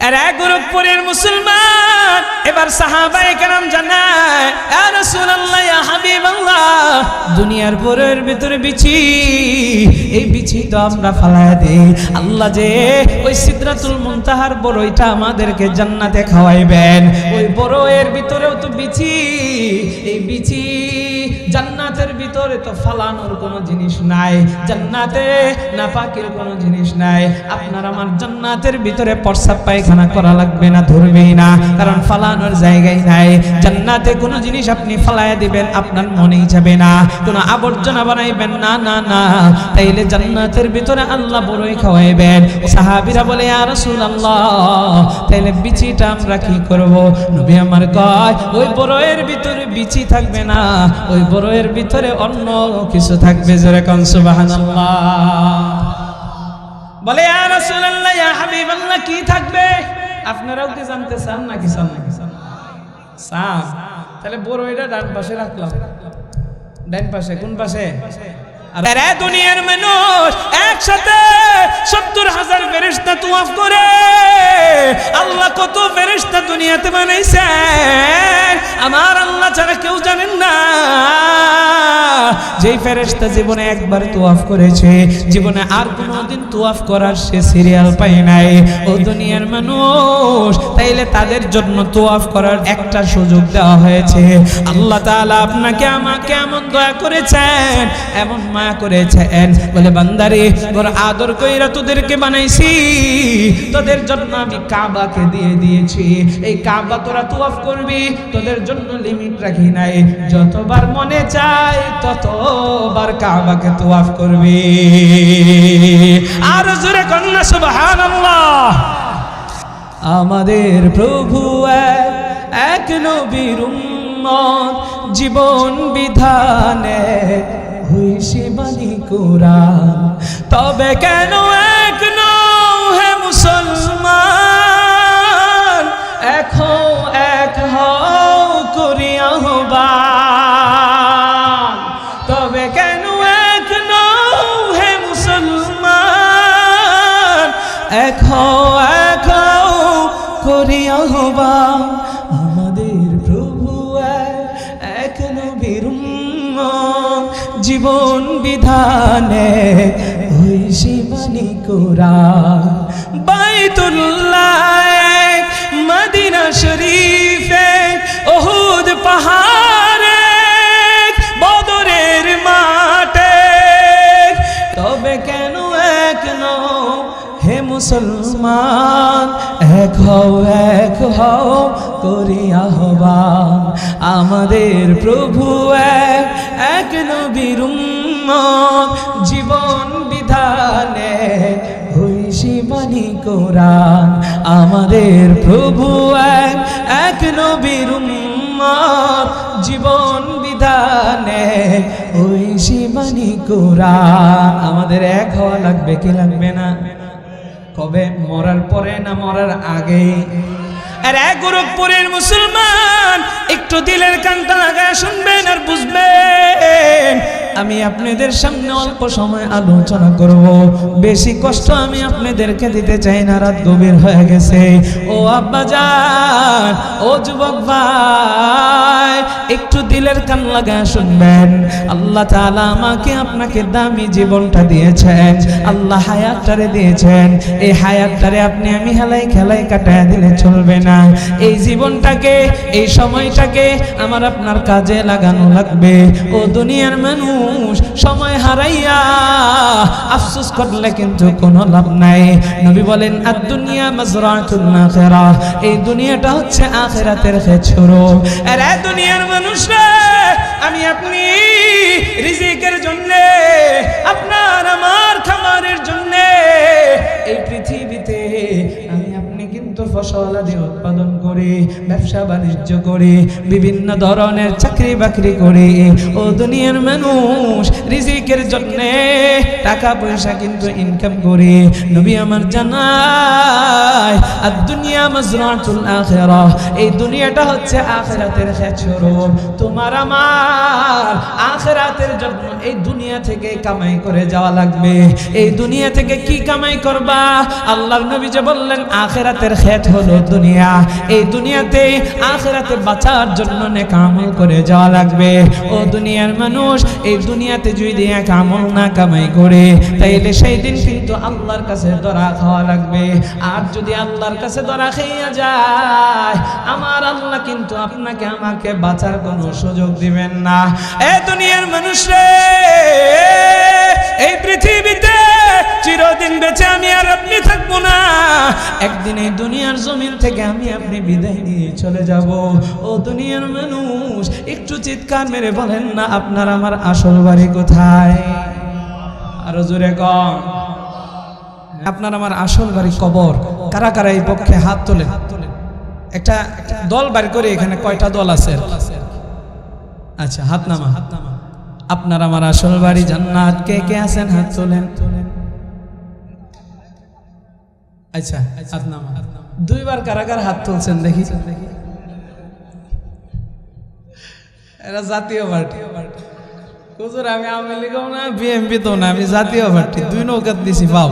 এরা গোরখপুরের মুসলমান। এবার সাহাবায়ে কেরাম জানায়, ইয়া রাসূলুল্লাহ, ইয়া হাবিবাল্লাহ, দুনিয়ার বড়ের ভিতরে বিচি, এই বিচি তো আমরা ফালায়া দেই, আল্লাহ যে ওই সিদরাতুল মুনতাহার বড়ইটা আমাদেরকে জান্নাতে খাওয়াইবেন, ওই বড়ের ভিতরেও তো বিচি, এই বিচি জান্নাতের ভিতরে তো ফালানোর কোনো জিনিস নাই, জান্নাতে নাপাকের কোনো জিনিস নাই। আপনার আমার জান্নাতের ভিতরে প্রস্রাব পায়খানা করা লাগবে না, ধরবেই না, কারণ ফালানোর জায়গায় নাই। জান্নাতে কোনো জিনিস আপনি ফালায়া দিবেন আপনার মনেই যাবে না, কোনো আবর্জনা বানাইবেন না, না না, তাইলে জান্নাতের ভিতরে আল্লাহ বড়ই খাওয়াইবেন। সাহাবীরা বলে, ইয়া রাসূলুল্লাহ, তাইলে বিচিটা আমরা কি করব? নবী আমার কয়, ওই বড়ের ভিতরে বিচি থাকবে না, ওই বড়ের ভিতরে অন্য কিছু থাকবে। জোরে কোন সুবহানাল্লাহ। বলে, ইয়া রাসূলুল্লাহ, ইয়া হাবিবাল্লাহ, কি থাকবে? আপনারাও কি জানতে চান নাকি চান? চান? তাহলে বড়ইটা ডান পাশে রাখলাম। ডান পাশে? কোন পাশে? আরে দুনিয়ার মানুষ একসাথে ৭০,০০০ ফেরেশতা তওয়াফ করে। আল্লাহ কত ফেরেশতা দুনিয়াতে বানাইছে, আমার আল্লাহ ছাড়া কেউ জানেন না। যেই ফেরেশতা জীবনে একবার তওয়াফ করেছে, জীবনে আর কোনোদিন তওয়াফ করার সে সিরিয়াল পায় নাই। ও দুনিয়ার মানুষ, তাইলে তাদের জন্য তওয়াফ করার একটা সুযোগ দেওয়া হয়েছে। আল্লাহ তাআলা আপনাকে আমাকে এমন দয়া করেছেন, এমন মায়া করেছেন, বলে বান্দারে, তোর আদর কইরা তোদেরকে বানাইছি, তোদের জন্য আমি কাবাকে দিয়ে দিয়েছি। এই কাবা তোরা তওয়াফ করবি, তোদের জন্য লিমিট রাখি নাই, যতবার মনে চায় ততবার কাবাকে তওয়াফ করবি। আর জোরে কন্যা সুবহানাল্লাহ। আমাদের প্রভু এক নবীর উম্মত, জীবন বিধানে হইছে বাণী কোরআন, তবে কেন এক নও হে মুসলমান, এক হও করি আহ্বান, তবে কেন এক নও হে মুসলমান, এক হও করি আহ্বান। আমাদের প্রভু এক নবীর উম্মত, জীবন বিধানে হইছে বাণী কোরআন। বাইতুল্লাহ, মদিনা শরীফে, উহুদ পাহাড়ে, বদরের মাঠে, তবে কেন এক নও হে মুসলমান, এক হও করি আহ্বান। আমাদের প্রভু এক নবীর উম্মত, জীবন বিধানে হইছে বাণী কোরআন। আমাদের প্রভু এক নবীর উম্মত, জীবন বিধানে হইছে বাণী কোরআন। আমাদের এক হওয়া লাগবে কি লাগবে না? কবে? মরার পরে না মরার আগে? আর এক গোরখপুরের মুসলমান, একটু দিলের কানটা লাগায় শুনবেন আর বুঝবেন। আমি আপনাদের সামনে অল্প সময় আলোচনা করব, বেশি কষ্ট আমি আপনাদেরকে দিতে চাই না, রাত গভীর হয়ে গেছে। ও আব্বাজান, ও যুবক ভাই, একটু দিলের কান লাগায় শুনবেন। আল্লাহ তাআলা আমাকে আপনাকে দামি জীবনটা দিয়েছেন, আল্লাহ হায়াতটারে দিয়েছেন। এই হায়াতটারে আপনি আমি হেলাই খেলাই কাটায় দিলে চলবে না। এই জীবনটাকে, এই সময়টাকে আমার আপনার কাজে লাগানো লাগবে। ও দুনিয়ার মানুষ, সময় হারাইয়া আফসোস করলে কিন্তু কোনো লাভ নাই। নবী বলেন, আদ-দুনিয়া মাজরাতুল আখিরাহ, এই দুনিয়াটা হচ্ছে আখিরাতের খেছুরো। আর এই দুনিয়ার মানুষরা, আমি আপনি রিজিকের জন্য, আপনার আমার খাবারের জন্য এই পৃথিবীতে আমি আপনি কিন্তু ফসল আদি উৎপাদন করি, ব্যবসা বাণিজ্য করি, বিভিন্ন ধরনের চাকরি বাকরি করি। ও দুনিয়ার মানুষ, রিজিকের জন্য টাকা পয়সা কিন্তু ইনকাম করি। নবী আমার জানায়, আদ-দুনিয়া মাজরাতুল আখিরাহ, এই দুনিয়াটা হচ্ছে আখিরাতের খেছুরো। তোমার আমার আখিরাতের জন্য এই দুনিয়া থেকে কামাই করে যাওয়া লাগবে। এই দুনিয়া থেকে কি কামাই করবা? আল্লাহর নবী যে বললেন, আখিরাতের ক্ষেত হলো দুনিয়া। এই দুনিয়াতে আখিরাতে বাঁচার জন্য নেক আমল করে যাওয়া লাগবে। ও দুনিয়ার মানুষ, এই দুনিয়াতে যদি এক আমল না কামাই করে, তাইলে সেই দিন কিন্তু আল্লাহর কাছে ধরা খাওয়া লাগবে। আর যদি আল্লাহর কাছে ধরা খাইয়া যায়, আমার আল্লাহ কিন্তু আপনাকে আমাকে বাঁচার কোনো সুযোগ দিবেন না। এ দুনিয়ার মানুষ রে, এই পৃথিবীতে চিরদিন বেঁচে আমি আর আপনি থাকবো না। একদিন এই দুনিয়ার জমিন থেকে আমি আপনি বিদায় নিয়ে চলে যাব। ও দুনিয়ার মানুষ, একটু চিৎকার মেরে বলেন না, আপনার আমার আসল বাড়ি কোথায়? আরো জোরে কন। আপনার আমার আসল বাড়ি কবর। কারা কারা এই পক্ষে হাত তোলেন? একটা দল বার করে, এখানে কয়টা দল আছে? আচ্ছা, হাত নামা। আপনার আমার আসল বাড়ি জান্নাত। কে কে আছেন হাত তোলেন। আচ্ছা, হাত নামা। দুইবার কারা কারা হাত তুলছেন দেখি? এরা জাতীয় পার্টি। হুজুর আমি আওয়ামী লীগও না, বিএনপি তো না, আমি জাতীয় পার্টি। দুই নৌকাত দিছি পাও।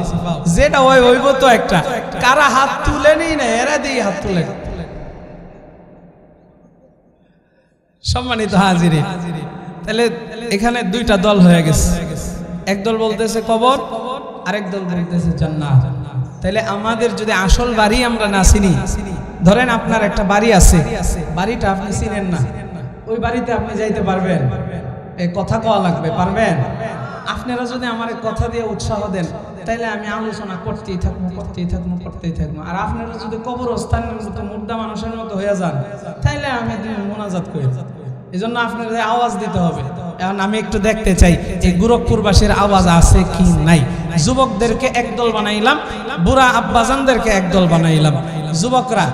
যেটা হইব তো একটা। কারা হাত তুলেনি না, এরা দিয়ে হাত তুলেন। সম্মানিত হাজিরে, তাহলে এখানে দুইটা দল হয়ে গেছে। এক দল বলতেছে কবর, আরেক দল বলতেছে জান্নাত। তাহলে আমাদের যদি আসল বাড়ি আমরা না চিনি, ধরেন আপনার একটা বাড়ি আছে, বাড়িটা আপনি চিনেন না, ওই বাড়িতে আপনি যাইতে পারবেন? এই কথা কওয়া লাগবে, পারবেন? আপনারা যদি আমার কথা দিয়ে উৎসাহ দেন, তাইলে আমি আলোচনা করতেই থাকবো। আর আপনারা যদি কবরস্থানের মতো মুর্দা মানুষের মতো হয়ে যান, তাইলে আমি মোনাজাত করি। এই জন্য আপনাদের আওয়াজ দিতে হবে। এখন আমি একটু দেখতে চাই এই গোরখপুরবাসীর আওয়াজ আছে কি নাই। যুবকদেরকে একদল বানাইলাম, বুড়া আব্বাজানদেরকে একদল বানাইলাম। যুবকরা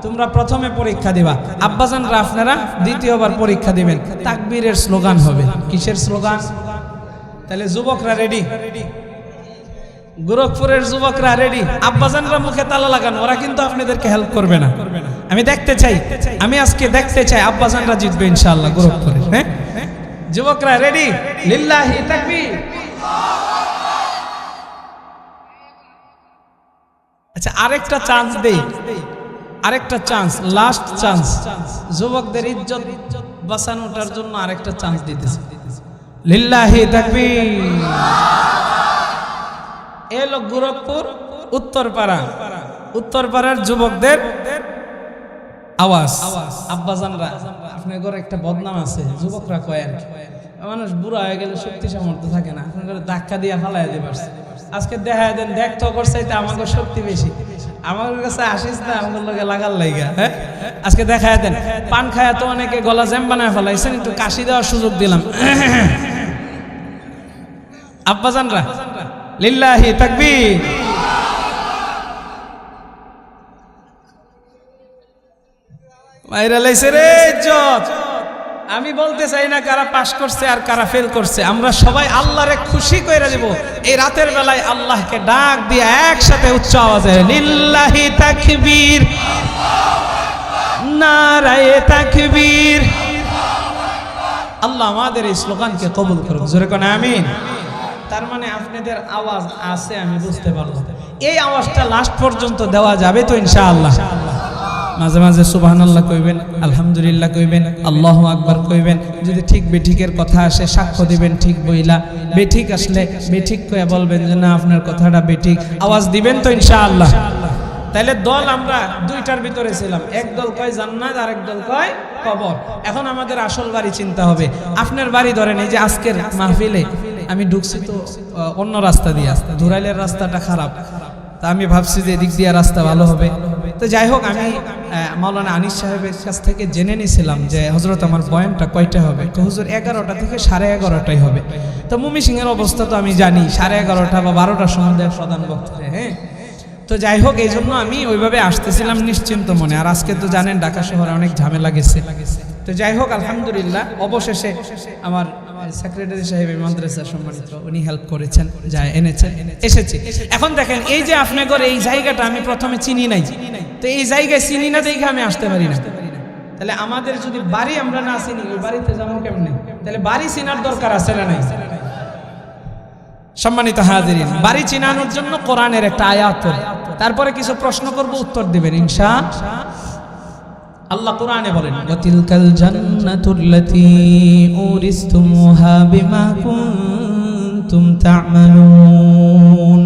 তোমরা প্রথমে পরীক্ষা দিবা, আব্বাজানরা আপনারা দ্বিতীয়বার পরীক্ষা দিবেন। তাকবীরের স্লোগান হবে। কিসের স্লোগান? তাহলে যুবকরা রেডি? গোরখপুরের যুবকরা রেডি? আব্বাজানরা মুখে তালা লাগান, ওরা কিন্তু আপনাদেরকে হেল্প করবে না। আমি দেখতে চাই, আমি আজকে দেখতে চাই আব্বাজানরা জিতবে ইনশাআল্লাহ গোরখপুরে। হ্যাঁ, যুবকরা রেডি? লিল্লাহি তাকবীর। আচ্ছা, আরেকটা চান্স দেই, আরেকটা চান্স, লাস্ট চান্স। যুবকদের ইজ্জত বাঁচানোটার জন্য আরেকটা চান্স দিতেছি। লিল্লাহি তাকবীর। এলো গোরখপুর উত্তরপাড়া, উত্তরপাড়ার যুবকদের আওয়াজ। আব্বাজানরা, আপনার ঘরে একটা বদনাম আছে, যুবকরা কয় আর কি, মানুষ বুড়া হয়ে গেলে শক্তি সামর্থ্য থাকে না, আপনার ধাক্কা দিয়ে ফালাই দিতে পারছে। আজকে দেখা দেন, দেখতো করছে আমাকে শক্তি বেশি, আমার কাছে আসিস না, আমার লোকে লাগার লাইগা। হ্যাঁ, আজকে দেখা দেন, পান খায়া তো অনেকে গলা জ্যাম বানায় ফেলাইছেন, একটু কাশি দেওয়ার সুযোগ দিলাম। আব্বাজানরা লিল্লাহি তাকবীর। মাইরা লাইছে রে ইজ্জত। আমি বলতে চাই না কারা পাস করছে আর কারা ফেল করছে, আমরা সবাই আল্লাহরে খুশি কইরা দিব। এই রাতের বেলায় আল্লাহকে ডাক দিয়ে একসাথে উচ্চ আওয়াজে লিল্লাহি তাকবীর, নারায়ে তাকবীর। আল্লাহ আমাদের এই স্লোগানকে কবুল করুক। জোরে কোন আমিন। তার মানে আপনাদের আওয়াজ আছে, আমি বুঝতে পারলাম। এই আওয়াজটা লাস্ট পর্যন্ত দেওয়া যাবে তো ইনশাআল্লাহ? মাঝে মাঝে সুবহানাল্লাহ কইবেন, আলহামদুলিল্লাহ কইবেন, আল্লাহু আকবার কইবেন। যদি ঠিক বেঠিকের কথা আসে সাক্ষ্য দিবেন ঠিক বইলা, বেঠিক আসলে বেঠিক কয়ে বলবেন যে না আপনার কথাটা বেঠিক। আওয়াজ দিবেন তো ইনশাআল্লাহ? তাহলে দল আমরা দুইটার ভিতরে ছিলাম, এক দল কয় জান্নাত আর এক দল কয় কবর। এখন আমাদের আসল বাড়ি চিন্তা হবে। আপনার বাড়ি ধরেন, এই যে আজকের মাহফিলে আমি ঢুকছি তো অন্য রাস্তা দিয়ে, ধুরাইলের রাস্তাটা খারাপ, তা আমি ভাবছি যে এদিক দিয়ে রাস্তা ভালো হবে। তো যাই হোক, আমি মাওলানা আনিস সাহেবের কাছ থেকে জেনে নিয়েছিলাম যে হজরত আমার বয়ানটা কয়টা হবে। তো হুজুর 11টা থেকে 11:30টাই হবে। তো মুমি সিংহের অবস্থা তো আমি জানি, 11:30 বা 12টার সময় দেয় প্রধান বক্তা। হ্যাঁ, তো যাই হোক, এই জন্য আমি ওইভাবে আসতেছিলাম নিশ্চিন্ত মনে। আর আজকে তো জানেন ঢাকা শহরে অনেক ঝামেলা গেছে। তো যাই হোক, আলহামদুলিল্লাহ অবশেষে আমার সেক্রেটারি সাহেব মাদ্রাসার সম্মানিত, উনি হেল্প করেছেন, যা এনেছেন, এসেছি। এখন দেখেন, এই যে আপনার ঘরে এই জায়গাটা আমি প্রথমে চিনি নাই, তো এই জায়গায় চিনি না দেখে আমি আসতে পারি না। তাহলে আমাদের যদি বাড়ি আমরা না চিনি, ওই বাড়িতে যাবো কেমনে? তাহলে বাড়ি চিনার দরকার আছে না নাই? সম্মানিত হাজিরিন, বাড়ি চিনানোর জন্য কোরআনের একটা আয়াত পড়ি, তারপরে কিছু প্রশ্ন করব, উত্তর দিবেন ইনশাআল্লাহ। আল্লাহ কোরআনে বলেন, ওয়াতিলকাল জান্নাতুল্লাতী উরিসতুমুহা বিমা কুনতুম তা'মালুন।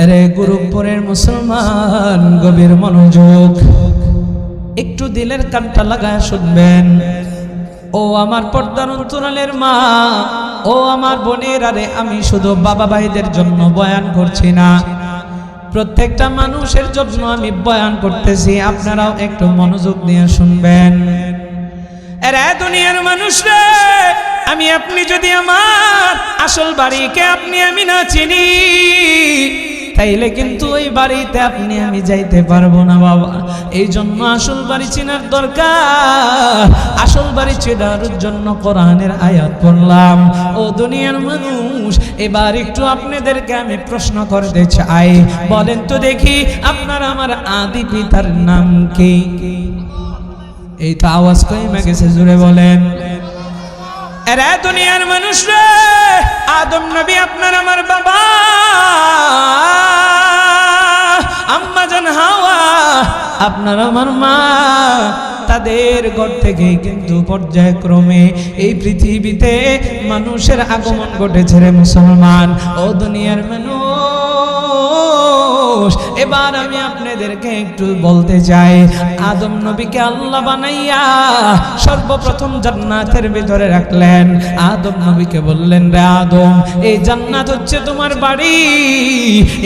আরে গোরখপুরের মুসলমান, গভীর মনোযোগ, একটু দিলের কানটা লাগায় শুনবেন। ও আমার পর্দার অন্তরালের মা, ও আমার বোনের, আরে আমি শুধু বাবা ভাইদের জন্য বয়ান করছি না, প্রত্যেকটা মানুষের জন্য আমি বয়ান করতেছি। আপনারাও একটু মনোযোগ দিয়ে শুনবেন। এরা দুনিয়ার মানুষরা, আমি আপনি যদি আমার আসল বাড়িকে আপনি আমি না চিনি, তাইলে কিন্তু ওই বাড়িতে আপনি আমি যাইতে পারবো না বাবা। এই জন্য আসল বাড়ি চেনার দরকার। আসল বাড়ি চেনার জন্য কোরআনের আয়াত পড়লাম। ও দুনিয়ার মানুষ, এবার একটু আপনাদেরকে আমি প্রশ্ন করতে চাই, বলেন তো দেখি, আপনার আমার আদি পিতার নাম কি? এই তো আওয়াজ কমে গেছে, জোরে বলেন। এরা দুনিয়ার মানুষ রে, আদম নবী আপনার আমার বাবা, আম্মা জান হাওয়া আপনার আমার মা, তাদের ঘর থেকে কিন্তু পর্যায়ক্রমে এই পৃথিবীতে মানুষের আগমন ঘটেছে রে মুসলমান। ও দুনিয়ার মানুষ, এবার আমি আপনাদেরকে একটু বলতে চাই, আদম নবীকে আল্লাহ বানাইয়া সর্বপ্রথম জান্নাতের ভিতরে রাখলেন। আদম নবীকে বললেন, রে আদম, এই জান্নাত হচ্ছে তোমার বাড়ি,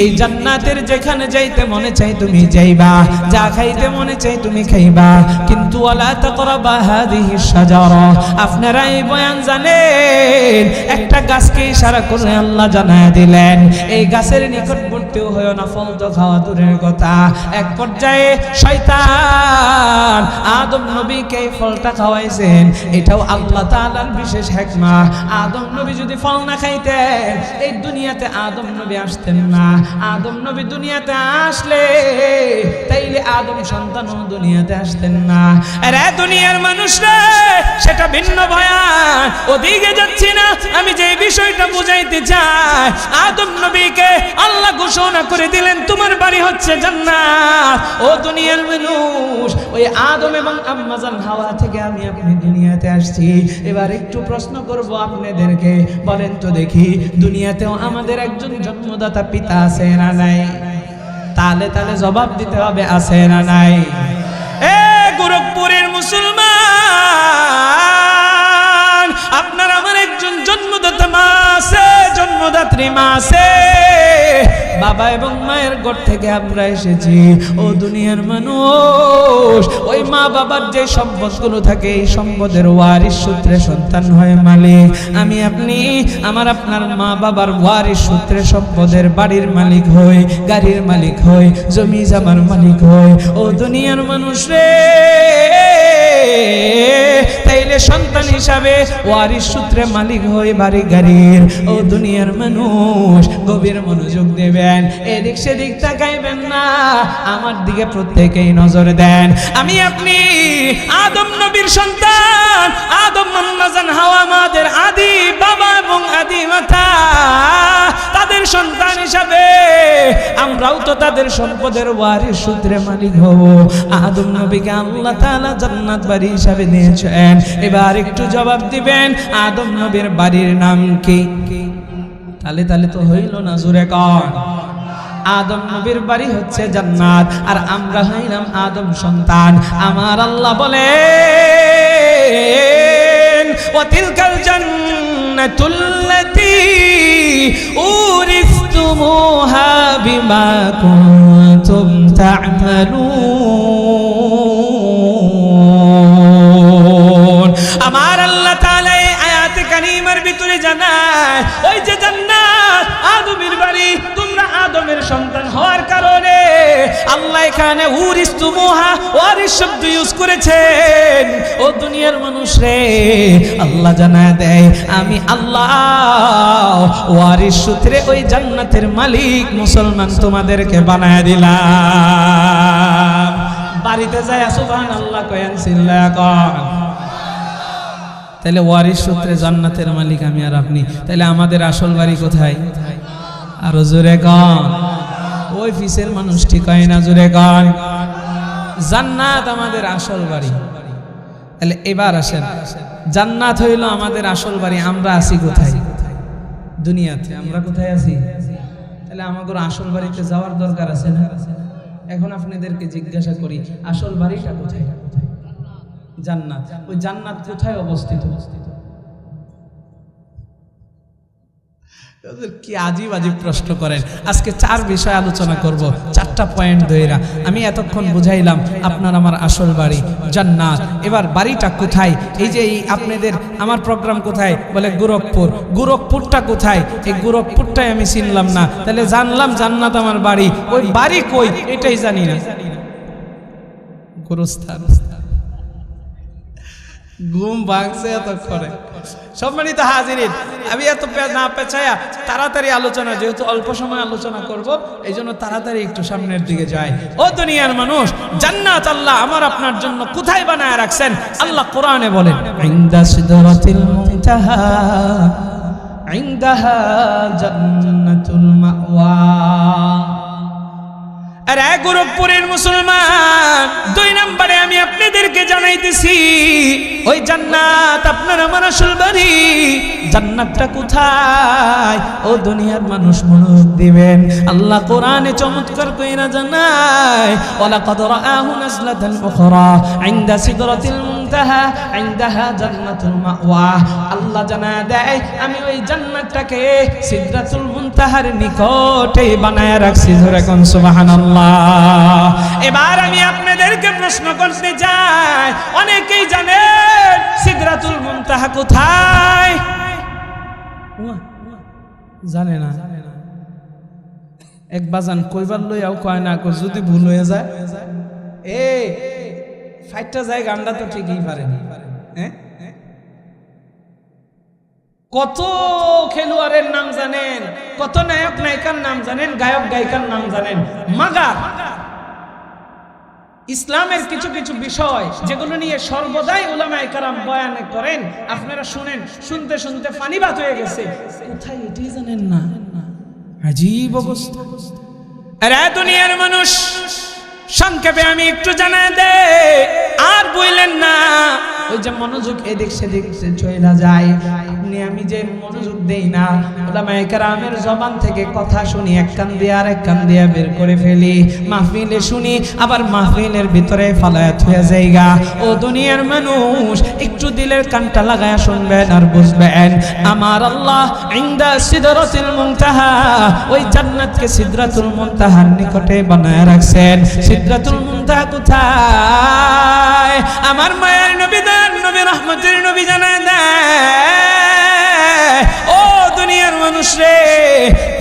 এই জান্নাতের যেখানে যাইতে মনে চাই তুমি যাইবা, যা খাইতে মনে চাই তুমি খাইবা, কিন্তু ওয়ালা তাকরাবা হাযিহিশ শাজারা। আপনারা এই বয়ান জানেন, একটা গাছকে ইশারা করে আল্লাহ জানায় দিলেন, এই গাছের নিকটবর্তীও হয়ো না, ফল তো খাওয়া দূরের কথা। এক পর্যায়ে শয়তান আদম নবীকে এই ফলটা খাওয়াইছেন, এটাও আল্লাহ তাআলার বিশেষ হিকমা। আদম নবী যদি ফল না খাইতেন, এই দুনিয়াতে আদম নবী আসতেন না। আদম নবী দুনিয়াতে আসলে তাইলে আদম সন্তানও দুনিয়াতে আসতেন না। আরে দুনিয়ার মানুষরা, সেটা ভিন্ন বয়ান, ওদিকে যাচ্ছি না। আমি যে বিষয়টা বুঝাইতে চাই, আদম নবীকে আল্লাহ ঘোষণা করে দিলেন, তোমার বাড়ি হচ্ছে জান্নাত। ও দুনিয়ার মানুষ, ওই আদম এবং আম্মা জান হাওয়া থেকে আমি আপনি দুনিয়াতে আসছি। এবার একটু প্রশ্ন করব আপনাদেরকে, বলেন তো দেখি, দুনিয়াতেও আমাদের একজন জন্মদাতা পিতা আছে না নাই? তালে তালে জবাব দিতে হবে, আছে না নাই? এ গোরখপুরের মুসলমান, আপনার আমার একজন জন্মদাতা মা আছে, জন্মদাত্রী মা আছে। বাবা এবং মায়ের ঘর থেকে আমরা এসেছি। ও দুনিয়ার মানুষ, ওই মা বাবার যে সম্পদগুলো থাকে, এই সম্পদের ওয়ারিশ সূত্রে সন্তান হয় মালিক। আমি আপনি আমার আপনার মা বাবার ওয়ারিশ সূত্রে সম্পদের বাড়ির মালিক হই, গাড়ির মালিক হই, জমি জামার মালিক হই। ও দুনিয়ার মানুষ রে, তাইলে সন্তান হিসাবে ওয়ারিশ সূত্রে মালিক হই বাড়ি গাড়ির। ও দুনিয়ার মানুষ, গভীর মনোযোগ দেবেন, এদিক সেদিক তাকাইবেন না, আমার দিকে প্রত্যেকেই নজর দেন। আমি আপনি আদম নবীর সন্তান, আদম আম্মা জান হাওয়া আমাদের আদি বাবা এবং আদি মাতা, তাদের সন্তান হিসাবে আমরাও তো তাদের সম্পদের ওয়ারিশ সূত্রে মালিক হব। আদম নবীকে আল্লাহ তাআলা জান্নাত বাড়ি হিসাবে দিয়েছেন। এবার একটু জবাব দিবেন, আদম নবীর বাড়ির নাম কি? তালে তালে তো হইল না, জোরে কর। আদম নবীর বাড়ি হচ্ছে জান্নাত, আর আমরা হইলাম আদম সন্তান। আমার আল্লাহ বলেন, ওয়াতিলকাল জান্নাতুল্লাতী উরিসতুমুহা বিমা কুনতুম তা'মালুন। আমার আল্লাহ তাআলা এই আয়াতে কারিমার ভিতরে জানায়, ওই যে জান্নাত আদমের বাড়ি, তোমরা আদমের সন্তান হওয়ার কারণে আল্লাহ এখানে উরিসতুমুহা ওয়ারিশ শব্দ ইউজ করেছেন। ও দুনিয়ার মানুষ রে, আল্লাহ জানায় দেয়, আমি আল্লাহ ওয়ারিশ সূত্রে ওই জান্নাতের মালিক মুসলমান তোমাদেরকে বানায় দিলাম। বাড়িতে যায় সুবহানাল্লাহ কয়েন, চিল্লা কর। তাহলে ওয়ারিস সূত্রে জান্নাতের মালিক আমি আর আপনি। তাহলে আমাদের আসল বাড়ি কোথায়? আরো জোরে গান। ওই ফিসের মানুষ ঠিক হয় না, জোরে গান। জান্নাত আমাদের আসল বাড়ি। তাহলে এবার আসেন, জান্নাত হইল আমাদের আসল বাড়ি, আমরা আছি কোথায়? দুনিয়াতে। আমরা কোথায় আছি? তাহলে আমাদের আসল বাড়িতে যাওয়ার দরকার আছে না? এখন আপনাদেরকে জিজ্ঞাসা করি, আসল বাড়িটা কোথায়? জান্নাত। ওই জান্নাত কোথায় অবস্থিত? কি আজীব আজীব প্রশ্ন করেন। আজকে 4 বিষয় আলোচনা করব, 4টা পয়েন্ট ধইরা। আমি এতক্ষণ বুঝাইলাম আপনার আমার আসল বাড়ি জান্নাত। এবার বাড়িটা কোথায়? এই যে আপনাদের আমার প্রোগ্রাম কোথায়? বলে গোরখপুর। গোরখপুরটা কোথায়? এই গোরখপুরটাই আমি চিনলাম না। তাহলে জানলাম জান্নাত আমার বাড়ি, ওই বাড়ি কই এটাই জানি না। গোরস্থান। ঘুম ভাঙছে এতক্ষণে। সম্মানিত হাজিরিন, আমি এত না পেছায়া তাড়াতাড়ি আলোচনা, যেহেতু অল্প সময় আলোচনা করব, এই জন্য তাড়াতাড়ি একটু সামনের দিকে যাই। ও দুনিয়ার মানুষ, জান্নাত আল্লাহ আমার আপনার জন্য কোথায় বানায় রাখছেন? আল্লাহ কোরআনে বলেন, ইনদা সিদরাতিল মুনতাহা ইনদাহা জান্নাতুল মাওয়া। আর গোরখপুরের মুসলমান, 2 নম্বরে আমি আপনাদেরকে জানাইতেছি, ওই জান্নাত আপনার আমার আসল বাড়ি। জান্নাতটা কোথায়? ও দুনিয়ার মানুষ মনোযোগ দিবেন, আল্লাহ কোরআনে চমৎকার কইরা জানায়, ওয়ালাকাদ রাআহু নাজলাতান উখরা ইনদা সিদরাতিল মুনতাহা ইনদাহা জান্নাতুল মাওয়া। আল্লাহ জানায় দেয়, আমি ওই জান্নাতটাকে সিদরাতুল মুনতাহার নিকটে বানায় রাখছি। ধরে কোন সুবহানাল্লাহ। এবার আমি আপনাদেরকে প্রশ্ন করতে যাই, অনেকেই জানেন সিদরাতুল মুনতাহা কোথায়? জানে না। এক বাজান কইবার লইয়াও কয় না, যদি ভুল হয়ে যায় এই ফাইটটা যায়, গানটা তো ঠিকই পারেন। হ্যাঁ, কত খেলোয়াড়ের নাম জানেন, কত নায়ক নায়িকার নাম জানেন, গায়ক গায়িকার নাম জানেন, মাগার ইসলামের কিছু কিছু বিষয় যেগুলো নিয়ে সর্বদাই উলামায়ে কেরাম বয়ান করেন, আপনারা শুনেন, শুনতে শুনতে পানি ভাত হয়ে গেছে, কোথায় এটাই জানেন না। আজীব অবস্থা। আরে দুনিয়ার মানুষ, সংক্ষেপে আমি একটু জানাই দেই, আর বললেন না। ওই যে মনোযোগ এদিক সেদিক চলে যায়, আপনি আমি যে মনোযোগ দেই না, উলামায়ে কেরামের জবান থেকে কথা শুনি, এক কান দিয়ে আর এক কান দিয়ে বের করে ফেলি, মাহফিলে শুনি, আবার মাহফিলের ভিতরে ফালায়াত হয়ে যায়গা। ও দুনিয়ার মানুষ, একটু দিলের কানটা লাগায়া শুনবেন আর বুঝবেন, আমার আল্লাহ ইনদা সিদরাতুল মুনতাহা, ওই জান্নাতকে সিদরাতুল মুনতাহার নিকটে বানায় রাখছেন। সিদরাতুল মুনতাহা কোথায়? আমার মায়ের নবী, নবী রহমতের নবী জানায় দেয়, ও দুনিয়ার মানুষ রে,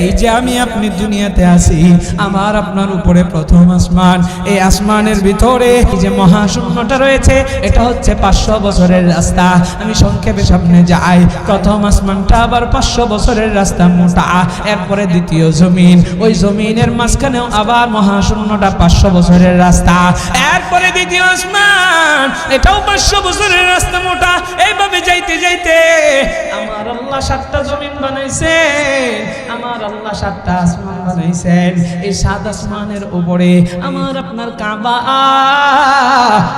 এই যে আমি আপনি দুনিয়াতে আছি, আমার আপনার উপরে প্রথম আসমান, এই আসমানের ভিতরে এই যে মহাশূন্যটা রয়েছে, এটা হচ্ছে 500 বছরের রাস্তা। আমি সংক্ষেপে সামনে যাই, প্রথম আসমানটা আবার 500 বছরের রাস্তা মোটা, এরপরে দ্বিতীয় জমিন, ওই জমিনের মাঝখানেও আবার মহাশূন্যটা 500 বছরের রাস্তা, এরপরে দ্বিতীয় আসমান, এটাও 500 বছরের রাস্তা মোটা। এইভাবে যাইতে যাইতে আমার আল্লাহ 7টা জমিন বানাইছেন, আমার আল্লাহ 7টা আসমান বানাইছেন। এই 7 আসমানের উপরে আমার আপনার কাবা,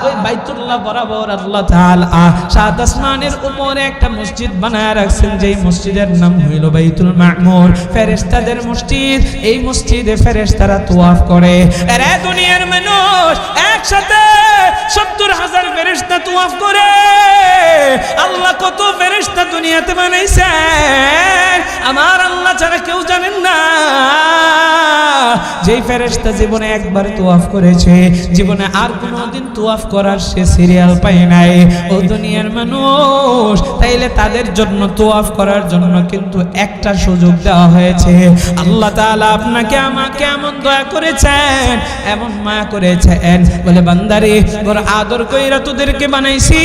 ওই বাইতুল্লাহ বরাবর আল্লাহ তাআলা 7 আসমানের উপরে একটা মসজিদ বানায় রাখছেন, যেই মসজিদের নাম হইল বাইতুল মামুর, ফেরেশতাদের মসজিদ। এই মসজিদে ফেরেশতারা তাওয়াফ করে। আরে দুনিয়ার মানুষ, একসাথে 70,000 ফেরেশতা তাওয়াফ করে। আল্লাহ কত ফেরেশতা দুনিয়াতে বানাইছেন, আমার আল্লাহ ছাড়া কেউ জানেন না। যেই ফেরেশতা জীবনে একবার তাওয়াফ করেছে, জীবনে আর কোনোদিন তাওয়াফ করার সে সিরিয়াল পায় নাই। ও দুনিয়ার মানুষ, তাইলে তাদের জন্য তাওয়াফ করার জন্য কিন্তু একটা সুযোগ দেওয়া হয়েছে। আল্লাহ তাআলা আপনাকে আমাকে এমন দয়া করেছেন, এমন মায়া করেছেন, বলে বান্দারে তোর আদর কইরা তোদেরকে বানাইছি,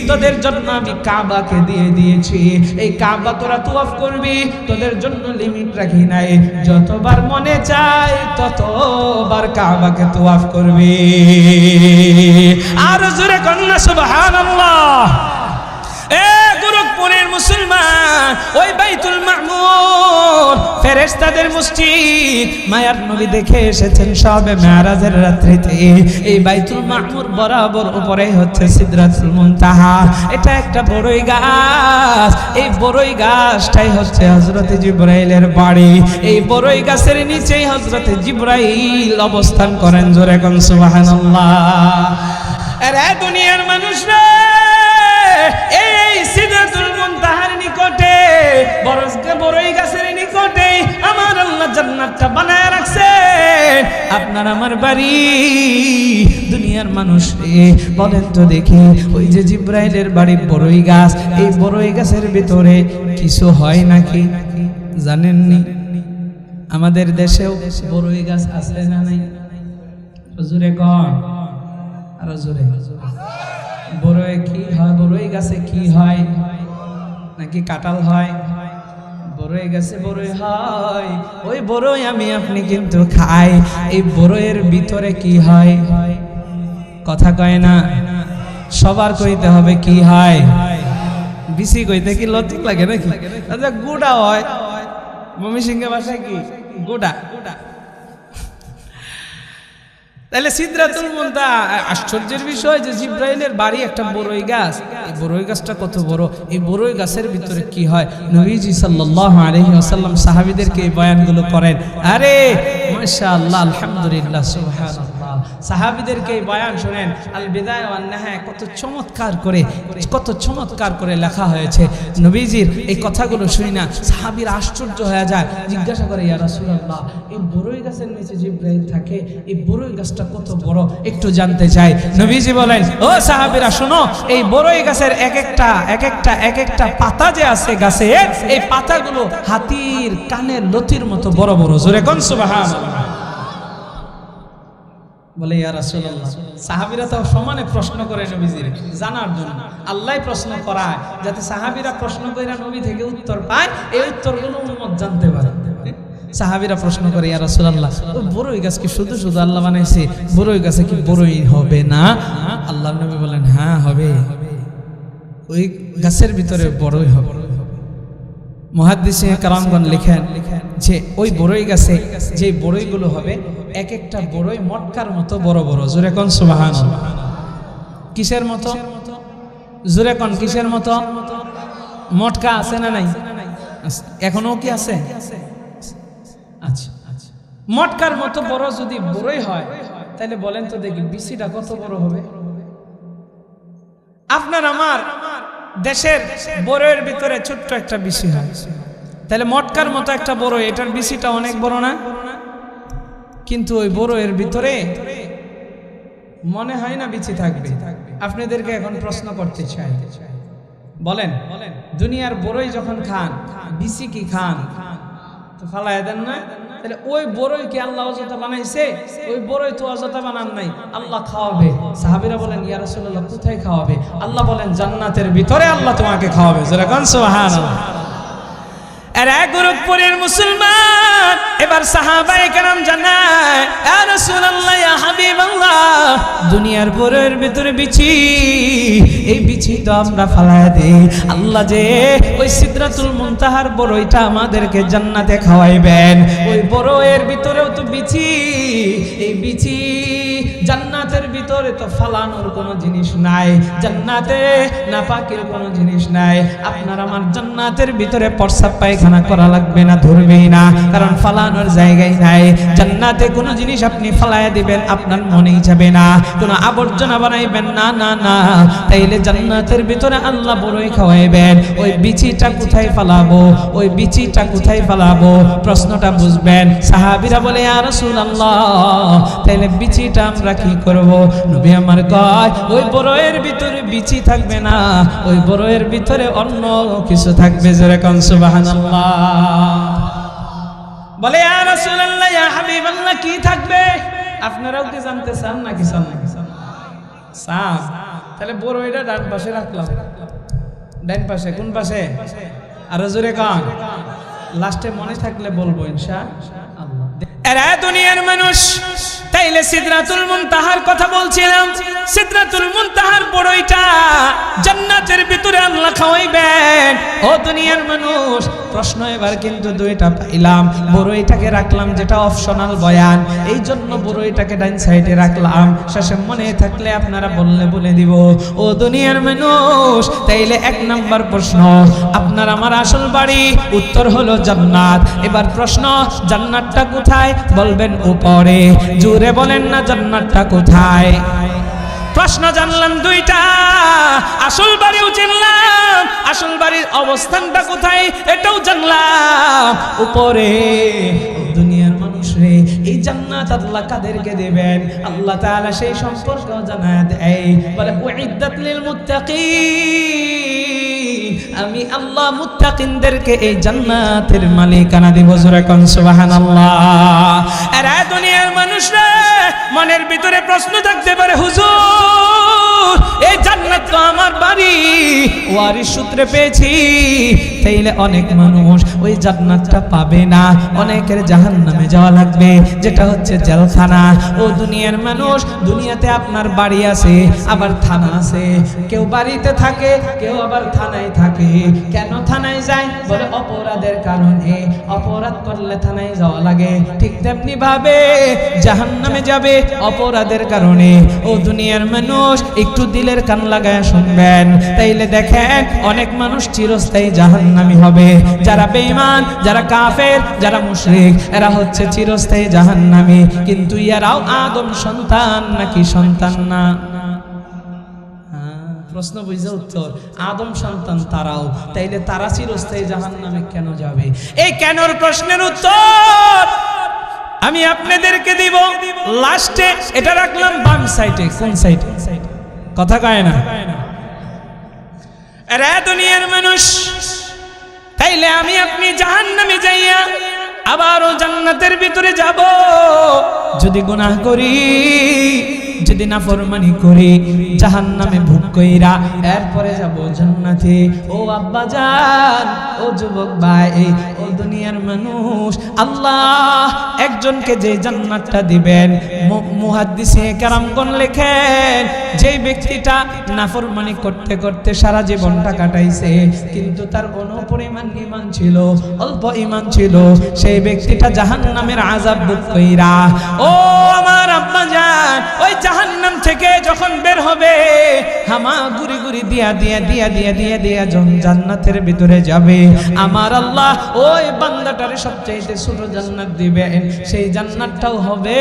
তোদের জন্য আমি কাবাকে দিয়ে দিয়েছি। এই কাবা তোরা তাওয়াফ করবি, তোদের জন্য লিমিট রাখি নাই, যতবার মনে চায় ততবার কাবাকে তাওয়াফ করবি। আর জোরে কন্যা সুবহানাল্লাহ। এ মুসলমান, ওই বাইতুল মামুর ফেরেশতাদের মসজিদ মায়ার নবী দেখে এসেছেন সবে মেরাজের রাত্রিতে। এই বাইতুল মামুর বরাবর উপরে হচ্ছে সিদরাতুল মুনতাহা, এটা একটা বড়ই গাছ। এই বড়ই গাছটাই হচ্ছে হযরত জিবরাইলের বাড়ি। এই বড়ই গাছের নিচেই হযরত জিবরাইল অবস্থান করেন। জোরে কোন সুবহানাল্লাহ। আরে দুনিয়ার মানুষরা, এই সিদরাতুল মুনতাহার নিকটে বড়ই গাছের নিকটে আমার আল্লাহ জান্নাতটা বানায় রাখছে। আপনার আমার বাড়ি। দুনিয়ার মানুষ বলেন তো দেখি, ওই যে জিবরাইলের বাড়ি বড়ই গাছ, এই বড়ই গাছের ভিতরে কিছু হয় নাকি জানেননি? আমাদের দেশেও বড়ই গাছ আছে না নাই? জোরে কন, আরো জোরে। বড়ই কি হয়? বড়ই গাছে কি হয়? নাকি কাঁঠাল হয়? বড়ই গাছে বড়ই হয়। ওই বড়ই আমি আপনি কিন্তু খাই। এই বড়ইয়ের ভিতরে কি হয়? কথা কয় না, সবার কইতে হবে কি হয়। বিসি কইতে কি লতিক লাগে নাকি? আচ্ছা, গুড়া হয়। ময়মনসিংহ ভাষায় কি? গুড়া। তাহলে সিদরাতুল মুনতাহা, আশ্চর্যের বিষয় যে জিবরাইলের বাড়ি একটা বড়ই গাছ। এই বড়ই গাছটা কত বড়! এই বড়ই গাছের ভিতরে কি হয়? নবীজি সাল্লাল্লাহু আলাইহি ওয়াসাল্লাম সাহাবীদেরকে এই বয়ানগুলো করেন। আরে মাশাআল্লাহ, আলহামদুলিল্লাহ, সুবহানাল্লাহ। সাহাবীদেরকে এই বয়ান শুনেন। আল বিদায়া ওয়ান নিহায়া কত চমৎকার করে লেখা হয়েছে। নবীজির এই কথাগুলো শুনি না সাহাবীরা আশ্চর্য হয়ে যায়, জিজ্ঞাসা করে, ইয়া রাসূলুল্লাহ, এই বড়ই গাছের নিচে জিবরাইল থাকে, এই বড়ই গাছটা কত বড় একটু জানতে চাই। নবীজি বলেন, ও সাহাবীরা শোনো, এই বড়ই গাছের এক একটা পাতা যে আছে গাছে, এই পাতাগুলো হাতির কানের লতির মতো বড় বড়। জোরে কোন সুবহানাল্লাহ। বলে, ইয়া রাসূলুল্লাহ। সাহাবীরা তো সমানে প্রশ্ন করে নবীজির জানার জন্য। আল্লাহই প্রশ্ন করায় যাতে সাহাবীরা প্রশ্ন কইরা নবী থেকে উত্তর পায়, এই উত্তরগুলো উম্মত জানতে পারে। সাহাবীরা প্রশ্ন করে, ইয়া রাসূলুল্লাহ, ওই বড়ই গাছ কি শুধু আল্লাহ বানাইছে? বড়ই গাছে কি বড়ই হবে না? আল্লাহর নবী বলেন, হ্যাঁ হবে, ওই গাছের ভিতরে বড়ই হবে। মুহাদ্দিসিনে কেরামগণ লিখেন যে ওই বড়ই গাছে যে বড়ইগুলো হবে, এক একটা বড়ই মটকার মতো বড় বড়। জোরে কোন সুবহানাল্লাহ। কিসের মতো? জোরে কোন, কিসের মতো? মটকা আছে না নাই? এখনো কি আছে? আচ্ছা, মটকার মতো বড় যদি বড়ই হয়, তাহলে বলেন তো দেখি বিচিটা কত বড় হবে? আপনার আমার দেশের বড়ইয়ের ভিতরে ছোট্ট একটা বিচি হয়, তাহলে মটকার মতো একটা বড়ই, এটার বিচিটা অনেক বড় না? কিন্তু ওই বড়ইয়ের ভিতরে মনে হয় না বিচি থাকবে। আপনাদেরকে এখন প্রশ্ন করতে চাই, বলেন দুনিয়ার বড়ই যখন খান, বিচি কি খান? তো ফালায় দেন না? তাহলে ওই বড়ই কি আল্লাহ অযথা বানাইছে? ওই বড়ই তো অযথা বানান নাই, আল্লাহ খাওয়াবে। সাহাবীরা বলেন, ইয়া রাসূলুল্লাহ, কোথায় খাওয়াবে? আল্লাহ বলেন, জান্নাতের ভিতরে আল্লাহ তোমাকে খাওয়াবে। যারা কোন সুবহানাল্লাহ। এরা গোরখপুরের মুসলমান। এবার সাহাবায়ে কেরাম জানায়, ইয়া রাসূলুল্লাহ, ইয়া হাবিবাল্লাহ, দুনিয়ার বড়ইয়ের ভিতরে বিচি, এই বিচি তো আমরা ফালায় দেই। আল্লাহ যে ওই সিদরাতুল মুনতাহার বড়ইটা আমাদেরকে জান্নাতে খাওয়াইবেন, ওই বড়ইয়ের ভিতরেও তো বিচি। এই বিচি জান্নাতের ভিতরে তো ফালানোর কোনো জিনিস নাই, জান্নাতে নাপাকের কোনো জিনিস নাই। আপনার আমার জান্নাতের ভিতরে প্রস্রাব পায়খানা করা লাগবে না, ধরবেই না, কারণ ফালানোর জায়গায় নাই। জান্নাতে কোনো জিনিস আপনি ফালায়া দিবেন, আপনার মনেই যাবে না, কোনো আবর্জনা বানাইবেন না, না না। তাইলে জান্নাতের ভিতরে আল্লাহ বড়ই খাওয়াইবেন, ওই বিচিটা কোথায় ফালাবো? ওই বিচিটা কোথায় ফালাবো? প্রশ্নটা বুঝবেন। সাহাবীরা বলে, ইয়া রাসূলুল্লাহ, তাইলে বিচিটা আমরা কি করব? নবী আমার কয়, ওই বড়ইয়ের ভিতরে বিচি থাকবে না, ওই বড়ইয়ের ভিতরে অন্য কিছু থাকবে। জোরে কোন সুবহানাল্লাহ। বলে, ইয়া রাসূলুল্লাহ, ইয়া হাবিবাল্লাহ, কি থাকবে? আপনারাও কি জানতে চান নাকি? চান? তাহলে বড়ইটা ডান পাশে রাখলাম। ডান পাশে? কোন পাশে? আরো জোরে কোন। লাস্টে মনে থাকলে বলবো ইনশাআল্লাহ। এরা দুনিয়ার মানুষ, তাই তাইলে সিদরাতুল মুনতাহার কথা বলছিলাম, সিদরাতুল মুনতাহার বড়ইটা জান্নাতের ভিতরে আল্লাহ খাওয়াইবেন। ও দুনিয়ার মানুষ, প্রশ্ন এবার কিন্তু দুইটা পাইলাম। বড়ইটাকে রাখলাম যেটা অপশনাল বয়ান, এই জন্য বড়ইটাকে ডাইন সাইডে রাখলাম। শেষে মনে থাকলে আপনারা বললে বলে দিব। ও দুনিয়ার মানুষ, তাইলে 1 নাম্বার প্রশ্ন, আপনার আমার আসল বাড়ি, উত্তর হলো জান্নাত। এবার প্রশ্ন, জান্নাতটা কোথায়? বলবেন উপরে। জোরে বলেন না, জান্নাতটা কোথায়? প্রশ্ন জানলাম দুইটা, আসল বাড়িও জানলাম, আসল বাড়ির অবস্থানটা কোথায় এটাও জানলাম। উপরে। দুনিয়ার মানুষ রে, এই জান্নাত আল্লাহ কাদেরকে দেবেন? আল্লাহ তাআলা সেই সম্পর্ক জানায় দেয়, বলে উইদ্দাত লিল মুত্তাকিন, আমি আল্লাহ মুত্তাকিনদেরকে এই জান্নাতের মালিকানা দিব। জোরে কোন সুবহানাল্লাহ। আরে দুনিয়ার মানুষ রে, মনের ভিতরে প্রশ্ন থাকতে পারে, হুজুর এই জান্নাত তো আমার বাড়ি, ওয়ারিশ সূত্রে পেয়েছি, তাইলে অনেক মানুষ ওই জান্নাতটা পাবে না, অনেকের জাহান্নামে যাওয়া লাগবে, যেটা হচ্ছে জেলখানা। ও দুনিয়ার মানুষ, দুনিয়াতে আপনার বাড়ি আছে, আবার থানা আছে। কেউ বাড়িতে থাকে, কেউ আবার থানায় থাকে। কেন থানায় যায়? বলে অপরাধের কারণে, অপরাধ করলে থানায় যাওয়া লাগে। ঠিক তেমনি ভাবে জাহান্নামে যাবে অপরাধের কারণে। ও দুনিয়ার মানুষ, একটু দিলের কান লাগায় শুনবেন, তাইলে দেখেন অনেক মানুষ চিরস্থায়ী জাহান্নামী হবে। যারা বেঈমান, যারা কাফের, যারা মুশরিক, এরা হচ্ছে চিরস্থায়ী জাহান্নামী। কিন্তু এরাও আদম সন্তান নাকি সন্তান না? প্রশ্ন বুঝে উত্তর, আদম সন্তান তারাও, তাইলে তারা চিরস্থায়ী জাহান্নামে কেন যাবে? এই কেনর প্রশ্নের উত্তর আমি আপনাদেরকে দিব লাস্টে। এটা রাখলাম বাম সাইডে। কোন সাইডে? কথা কয় না। আরে দুনিয়ার মানুষ, তাইলে আমি আপনি জাহান্নামে যাইয়া আবারও জান্নাতের ভিতরে যাব যদি গুনাহ করি, যদি নাফরমানি করি, জাহান্নামে ভোগ কইরা এরপরে যাব জান্নাতে। ও আব্বা জান, ও যুবক ভাই, ও দুনিয়ার মানুষ, আল্লাহ একজনকে যে জান্নাতটা দিবেন, মুহাদ্দিসে কেরামগণ লেখেন, যে ব্যক্তিটা নাফরমানি করতে করতে সারা জীবনটা কাটাইছে, কিন্তু তার অনুপরিমাণ ঈমান ছিল, অল্প ঈমান ছিল, সেই ব্যক্তিটা জাহান্নামের আযাব ভোগ কইরা, ও আমার আব্বা জান, ওই জাহান্নাম থেকে যখন বের হবে, হামা গুরি গুরি দিয়া দিয়া দিয়া দিয়া দিয়া দিয়া যখন জান্নাতের ভিতরে যাবে, আমার আল্লাহ ওই বান্দাটারে সবচাইতে ছোট জান্নাত দিবেন। সেই জান্নাতটাও হবে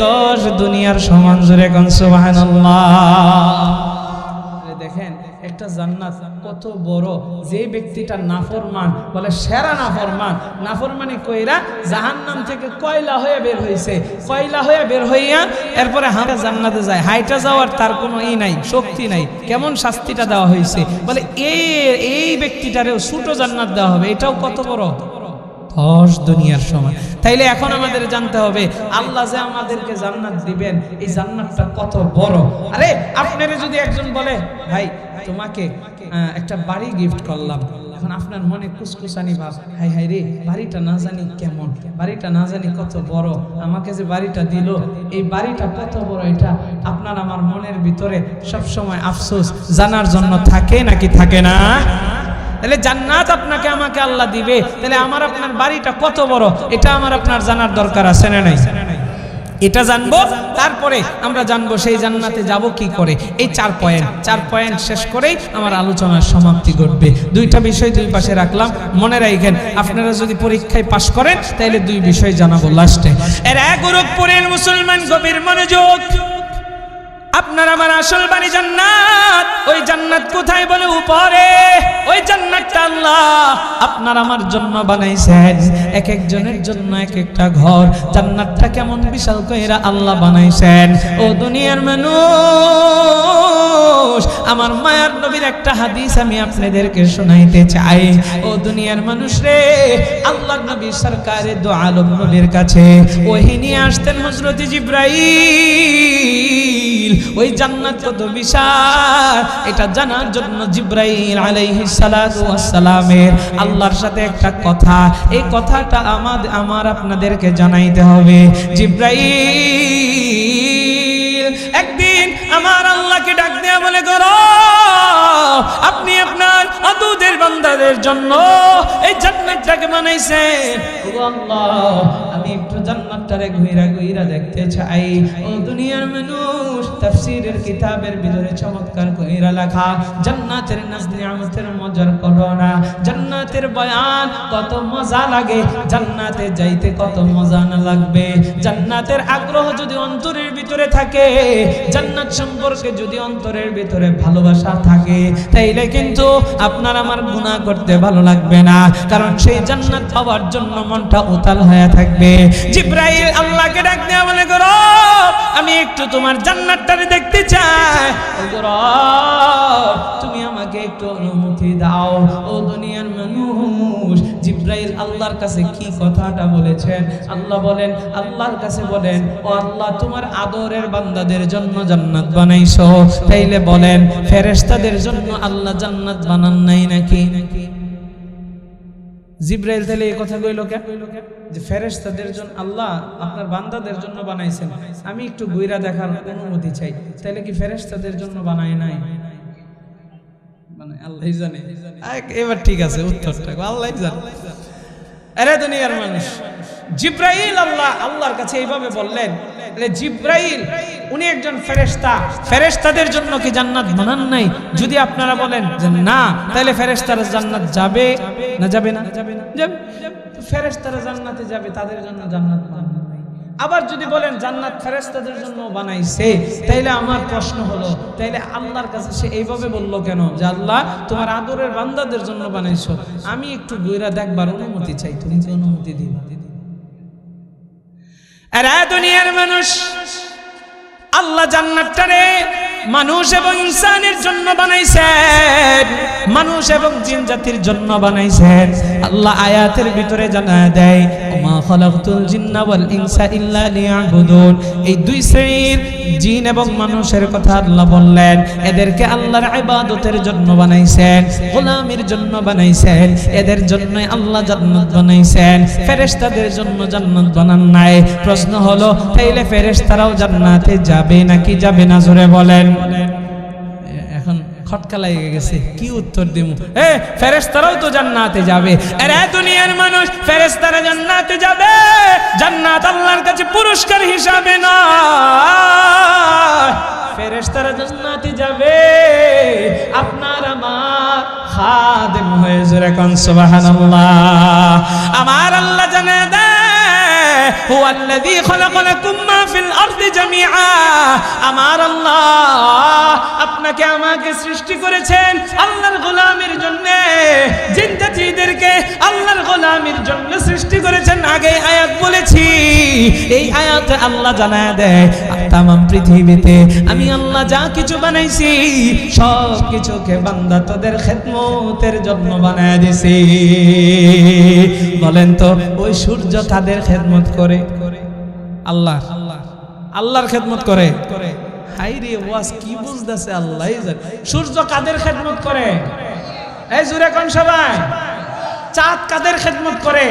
10 দুনিয়ার সমান। জোরে কোন সুবহানাল্লাহ। দেখেন একটা জান্নাত কত বড়। যে ব্যক্তিটা নাফরমান, বলে সেরা নাফরমান, নাফরমানি কইরা জাহান্নাম থেকে কয়লা হয়ে বের হইছে, কয়লা হয়ে বের হইয়া এরপরে হাঁটা জান্নাতে যায়। হাইটা যাওয়ার তার কোনো নাই, শক্তি নাই। কেমন শাস্তিটা দেওয়া হয়েছে, বলে এই ব্যক্তিটারেও ছোট জান্নাত দেওয়া হবে। এটাও কত বড়? 10 দুনিয়ার সমান। তাইলে এখন আমাদের জানতে হবে আল্লাহ যে আমাদেরকে জান্নাত দিবেন, এই জান্নাতটা কত বড়। আরে আপনারে যদি একজন বলে, ভাই তোমাকে একটা বাড়ি গিফট করলাম, এখন আপনার মনে কুসকুসানি ভাব, হাই হাই রে, বাড়িটা না জানি কেমন, বাড়িটা না জানি কত বড়, আমাকে যে বাড়িটা দিল, এই বাড়িটা কত বড়, এটা আপনার আমার মনের ভিতরে সবসময় আফসোস জানার জন্য থাকে নাকি থাকে না? তাহলে জান্নাত আপনাকে আমাকে আল্লাহ দিবে, তাহলে আমার আপনার বাড়িটা কত বড়, এটা আমার আপনার জানার দরকার আছে না নাই? এটা জানবো, তারপরে আমরা জানবো সেই জান্নাতে যাব কি করে। এই 4 পয়েন্ট শেষ করেই আমার আলোচনার সমাপ্তি ঘটবে। 2টা বিষয় 2 পাশে রাখলাম, মনে রাখেন। আপনারা যদি পরীক্ষায় পাশ করেন তাহলে 2 বিষয় জানাবো লাস্টে। এর গোরখপুরের মুসলমান গভীর মনোযোগ, আপনার আমার আসল বাড়ি জান্নাত। ওই জান্নাত কোথায়? বলে উপরে। ওই জান্নাতটা আল্লাহ আপনার আমার জন্য বানাইছেন, এক একজনের জন্য এক একটা ঘর। জান্নাতটা কেমন বিশাল কইরা আল্লাহ বানাইছেন। ও দুনিয়ার মানুষ, আমার মায়ার নবীর একটা হাদিস আমি আপনাদেরকে শোনাইতে চাই। ও দুনিয়ার মানুষ রে, আল্লাহর নবী সরকারে দো আলম নবীর কাছে ওহী নিয়ে আসতেন হযরত জিবরাইল। ওই জান্নাত কত বিশাল এটা জানার জন্য জিবরাইল আলাইহিস সালাতু ওয়াস সালামের আল্লাহর সাথে একটা কথা, এই কথাটা আমার আপনাদেরকে জানাইতে হবে। জিবরাইল ডাক দেয়া বলে করো আপনি আপনার আদুদের বান্দাদের জন্য এই জান্নাতটাকে বানাইছেন। ও আল্লাহ আমি একটু জান্নাতটারে ঘুইরা ঘুইরা দেখতে চাই। ও দুনিয়ার মানুষ তাফসীরের কিতাবের ভিতরে চমৎকার কইরা লেখা জান্নাতের নাজ নিয়ামতের মজার ঘটনা, জান্নাতের বয়ান কত মজা লাগে, জান্নাতে যাইতে কত মজা না লাগবে। জান্নাতের আগ্রহ যদি অন্তরের ভিতরে থাকে, জান্নাত সম্পর্কে যদি অন্তরের ভিতরে ভালোবাসা থাকে, তাইলে কিন্তু আপনার আমার গুনাহ করতে ভালো লাগবে না, কারণ সেই জান্নাত পাওয়ার জন্য মনটা উতাল হয়ে থাকবে। জিবরাইল আল্লাহকে ডাক দেয়া বলে করো আমি একটু তোমার জান্নাতটারে দেখতে চাই। তুমি আমাকে একটু অনুমতি দাও। ও দুনিয়ার মানুষ জিবরাইল আল্লাহর কাছে কি কথাটা বলেছেন? আল্লাহ বলেন, আল্লাহর কাছে বলেন ও আল্লাহ তোমার আদরের বান্দাদের জন্য জান্নাত বানাইছো, তাইলে বলেন ফেরেশতাদের জন্য আল্লাহ জান্নাত বানান নাই নাকি? জিবরাইল তাহলে এই কথা কইলো কেন যে ফেরেশতাদের জন্য আল্লাহ আপনার বান্দাদের জন্য বানাইছেন, আমি একটু গুইরা দেখার অনুমতি চাই, তাহলে কি ফেরেশতাদের জন্য বানায় নাই? মানে আল্লাহই জানে। এবার ঠিক আছে উত্তরটা আল্লাহই জানে। আরে দুনিয়ার মানুষ জিবরাইল আল্লাহর কাছে এইভাবে বললেন, জিবরাইল উনি একজন ফেরেশতা, ফেরেশতাদের জন্য কি জান্নাত বানান নাই? যদি আপনারা বলেন যে না, তাহলে ফেরেশতারা জান্নাত যাবে না যাবে না? যাবে। ফেরেশতারা জান্নাতে যাবে, তাদের জন্য জান্নাত বানান নাই। আবার যদি বলেন জান্নাত ফেরেশতাদের জন্য বানাইছে, তাইলে আমার প্রশ্ন হলো তাইলে আল্লাহর কাছে সে এইভাবে বলল কেন যে আল্লাহ তোমার আদরের বান্দাদের জন্য বানাইছো, আমি একটু গুইরা দেখবার অনুমতি চাই, তুমি কি অনুমতি দিবা? আরে দুনিয়ার মানুষ আল্লাহ জান্নাতটারে মানুষ এবং ইনসানের জন্য বানাইছেন, মানুষ এবং জিন জাতির জন্য বানাইছেন। আল্লাহ আয়াতের ভিতরে জানায় দেয় ওমা খালাকতুল জিন্না ওয়াল ইনসা ইল্লা লিয়াবুদুন। এই দুই শ্রেণীর জিন এবং মানুষের কথা আল্লাহ বললেন, এদেরকে আল্লাহর ইবাদতের জন্য বানাইছেন, গোলামির জন্য বানাইছেন, এদের জন্যই আল্লাহ জান্নাত বানাইছেন, ফেরেশতাদের জন্য জান্নাত বানান নাই। প্রশ্ন হলো তাইলে ফেরেশতারাও জান্নাতে যাবে নাকি যাবে না? জোরে বলেন। এখন খটকা লেগে গেছে, কি উত্তর দিব? ফেরেশতারাও তো জান্নাতে যাবে। আরে দুনিয়ার মানুষ ফেরেশতারা জান্নাতে যাবে, জান্নাত আল্লাহর কাছে পুরস্কার হিসাবে না, ফেরেশতারা জান্নাতে যাবে আপনার আমার খাদেম হয়ে। জোরে কোন সুবহানাল্লাহ। আমার আল্লাহ জানে দেয় হুয়াল্লাযী খালাকা লাকুম মা ফিল আরদি জামিআ। আমার আল্লাহ আপনাকে আমাকে সৃষ্টি করেছেন আল্লাহর গোলামির জন্য, জিন জাতিদেরকে আল্লাহর গোলামির জন্য সৃষ্টি করেছেন। আগে আয়াত বলেছি, এই আয়াতে আল্লাহ জানায় দেয় তামাম পৃথিবীতে আমি আল্লাহ যা কিছু বানাইছি সব কিছুকে বান্দা তোদের খেদমতের জন্য বানায় দিছি। বলেন তো ওই সূর্য কাদের খেদমত করে? আল্লাহর খেদমত করে। হাই রে ওয়াজ কি বুঝতেছে আল্লাহই জানে। সূর্য কাদের খেদমত করে? এই জোরে কোন সবাই। চাঁদ কাদের খেদমত করে?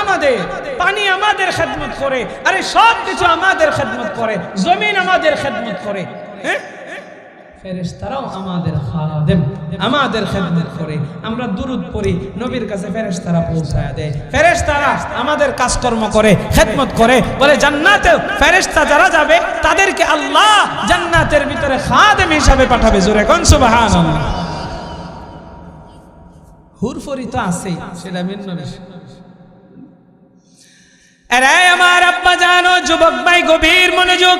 আমাদের। পানি আমাদের খেদমত করে। আরে সব কিছু আমাদের খেদমত করে, জমিন আমাদের খেদমত করে। ফেরেশতারাও আমাদের খাদেম, আমাদের খেদমত করে। আমরা দুরূদ পড়ি, নবীর কাছে ফেরেশতারা পৌঁছায় দেয়। ফেরেশতারা আমাদের কাজকর্ম করে, খেদমত করে। বলে জান্নাতে ফেরেশতা যারা যাবে তাদেরকে আল্লাহ জান্নাতের ভিতরে খাদেম হিসাবে পাঠাবে। জোরে কোন সুবহানাল্লাহ। হুরফরি তো আছে, সেটা ভিন্ন বিষয়। আরে আমার আব্বা জানো, যুবক ভাই গভীর মনোযোগ।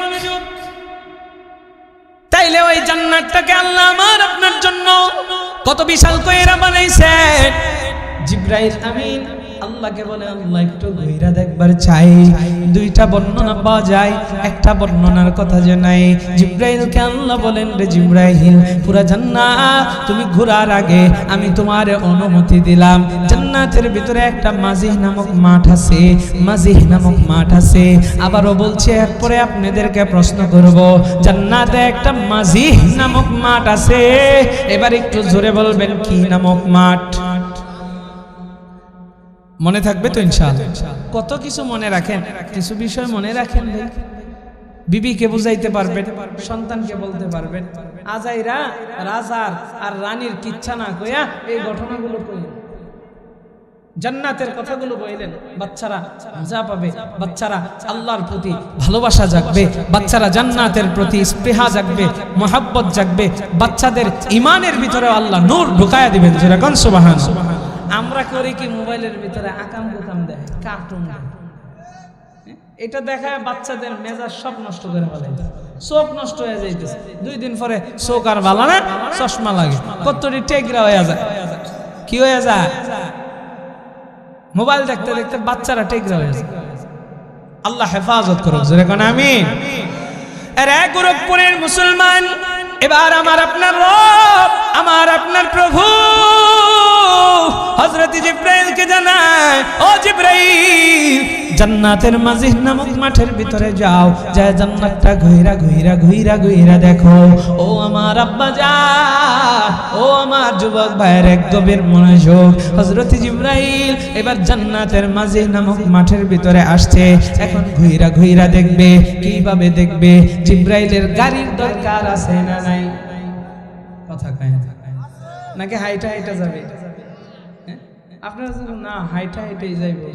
তাইলে ওই জান্নাতটাকে আল্লাহ আমার আপনার জন্য কত বিশাল কইরা বানাইছেন। জিবরাইল আমিন আল্লাহকে বলে আল্লাহ একটু ঘুরে দেখবার চাই। দুইটা বর্ণনা পাওয়া যায়, একটা বর্ণনার কথা যে নাই। জিবরাইলকে আল্লাহ বলেন, রে জিবরাইল পুরা জান্নাত তুমি ঘোরার আগে আমি তোমার অনুমতি দিলাম। জান্নাতের ভিতরে একটা মাজিহ নামক মাঠ আছে, মাজিহ নামক মাঠ আছে। আবারও বলছে, এরপরে আপনাদেরকে প্রশ্ন করব, জান্নাতে একটা মাজিহ নামক মাঠ আছে, এবার একটু জোরে বলবেন কি নামক মাঠ? মনে থাকবে তো ইনশাআল্লাহ? কত কিছু মনে রাখেন, কিছু বিষয় মনে রাখেন। বিবিকে বুঝাইতে পারবেন, সন্তানকে বলতে পারবেন। আজাইরা রাজার আর রানীর কিচ্ছা না কইয়া এই ঘটনাগুলো কইলেন, জান্নাতের কথাগুলো বললেন। বাচ্চারা মজা পাবে, বাচ্চারা আল্লাহর প্রতি ভালোবাসা জাগবে, বাচ্চারা জান্নাতের প্রতি স্পৃহা জাগবে, মহাব্বত জাগবে, বাচ্চাদের ইমানের ভিতরে আল্লাহ নূর ঢুকায়া দিবেন। যেরকম সুবহানাল্লাহ। আমরা করি কি মোবাইলের ভিতরে আকাম কুকাম দেয়, কার্টুন, এটা দেখায় বাচ্চাদের মেজাজ সব নষ্ট করে ফেলে, চোখ নষ্ট হয়ে যাইতেছে। 2 দিন পরে চোখ আর ভালো না, চশমা লাগে, কতটি টেকরা হয়ে যায়। কি হয়ে যায়? মোবাইল দেখতে দেখতে বাচ্চারা টেকরা হয়ে যায়। আল্লাহ হেফাজত করুক, যেরকম আমিন। এর গোরখপুরের মুসলমান, এবার আমার আপনার রব, আমার আপনার প্রভু হযরত জিবরাইলকে জানায়, ও জিবরাইল, জান্নাতের মাঝিহ নামক মাঠের ভিতরে যাও, যায় জান্নাতটা ঘুইরা ঘুইরা ঘুইরা ঘুইরা দেখো। ও আমার আব্বা জান, ও আমার যুবক ভাইয়ের এক গভীর মনোযোগ। হযরত জিবরাইল এবার জান্নাতের মাঝিহ নামক মাঠের ভিতরে আসছে। এখন ঘুইরা ঘুইরা দেখবে। কিভাবে দেখবে? জিবরাইলের গাড়ির দরকার আছে না নাই? কথা কয় নাকি হাইটা হাইটা যাবে? আপনারা না হাইটা হাইটাই যাইবে,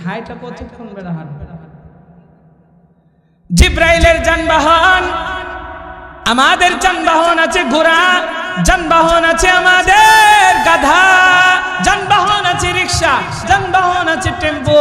হাইটা কতক্ষণ বেড়া হাঁটবে? জিবরাইলের যানবাহন, আমাদের যানবাহন আছে ঘোড়া, যানবাহন আছে আমাদের গাধা, যানবাহন আছে রিক্সা, যানবাহন আছে টেম্পো।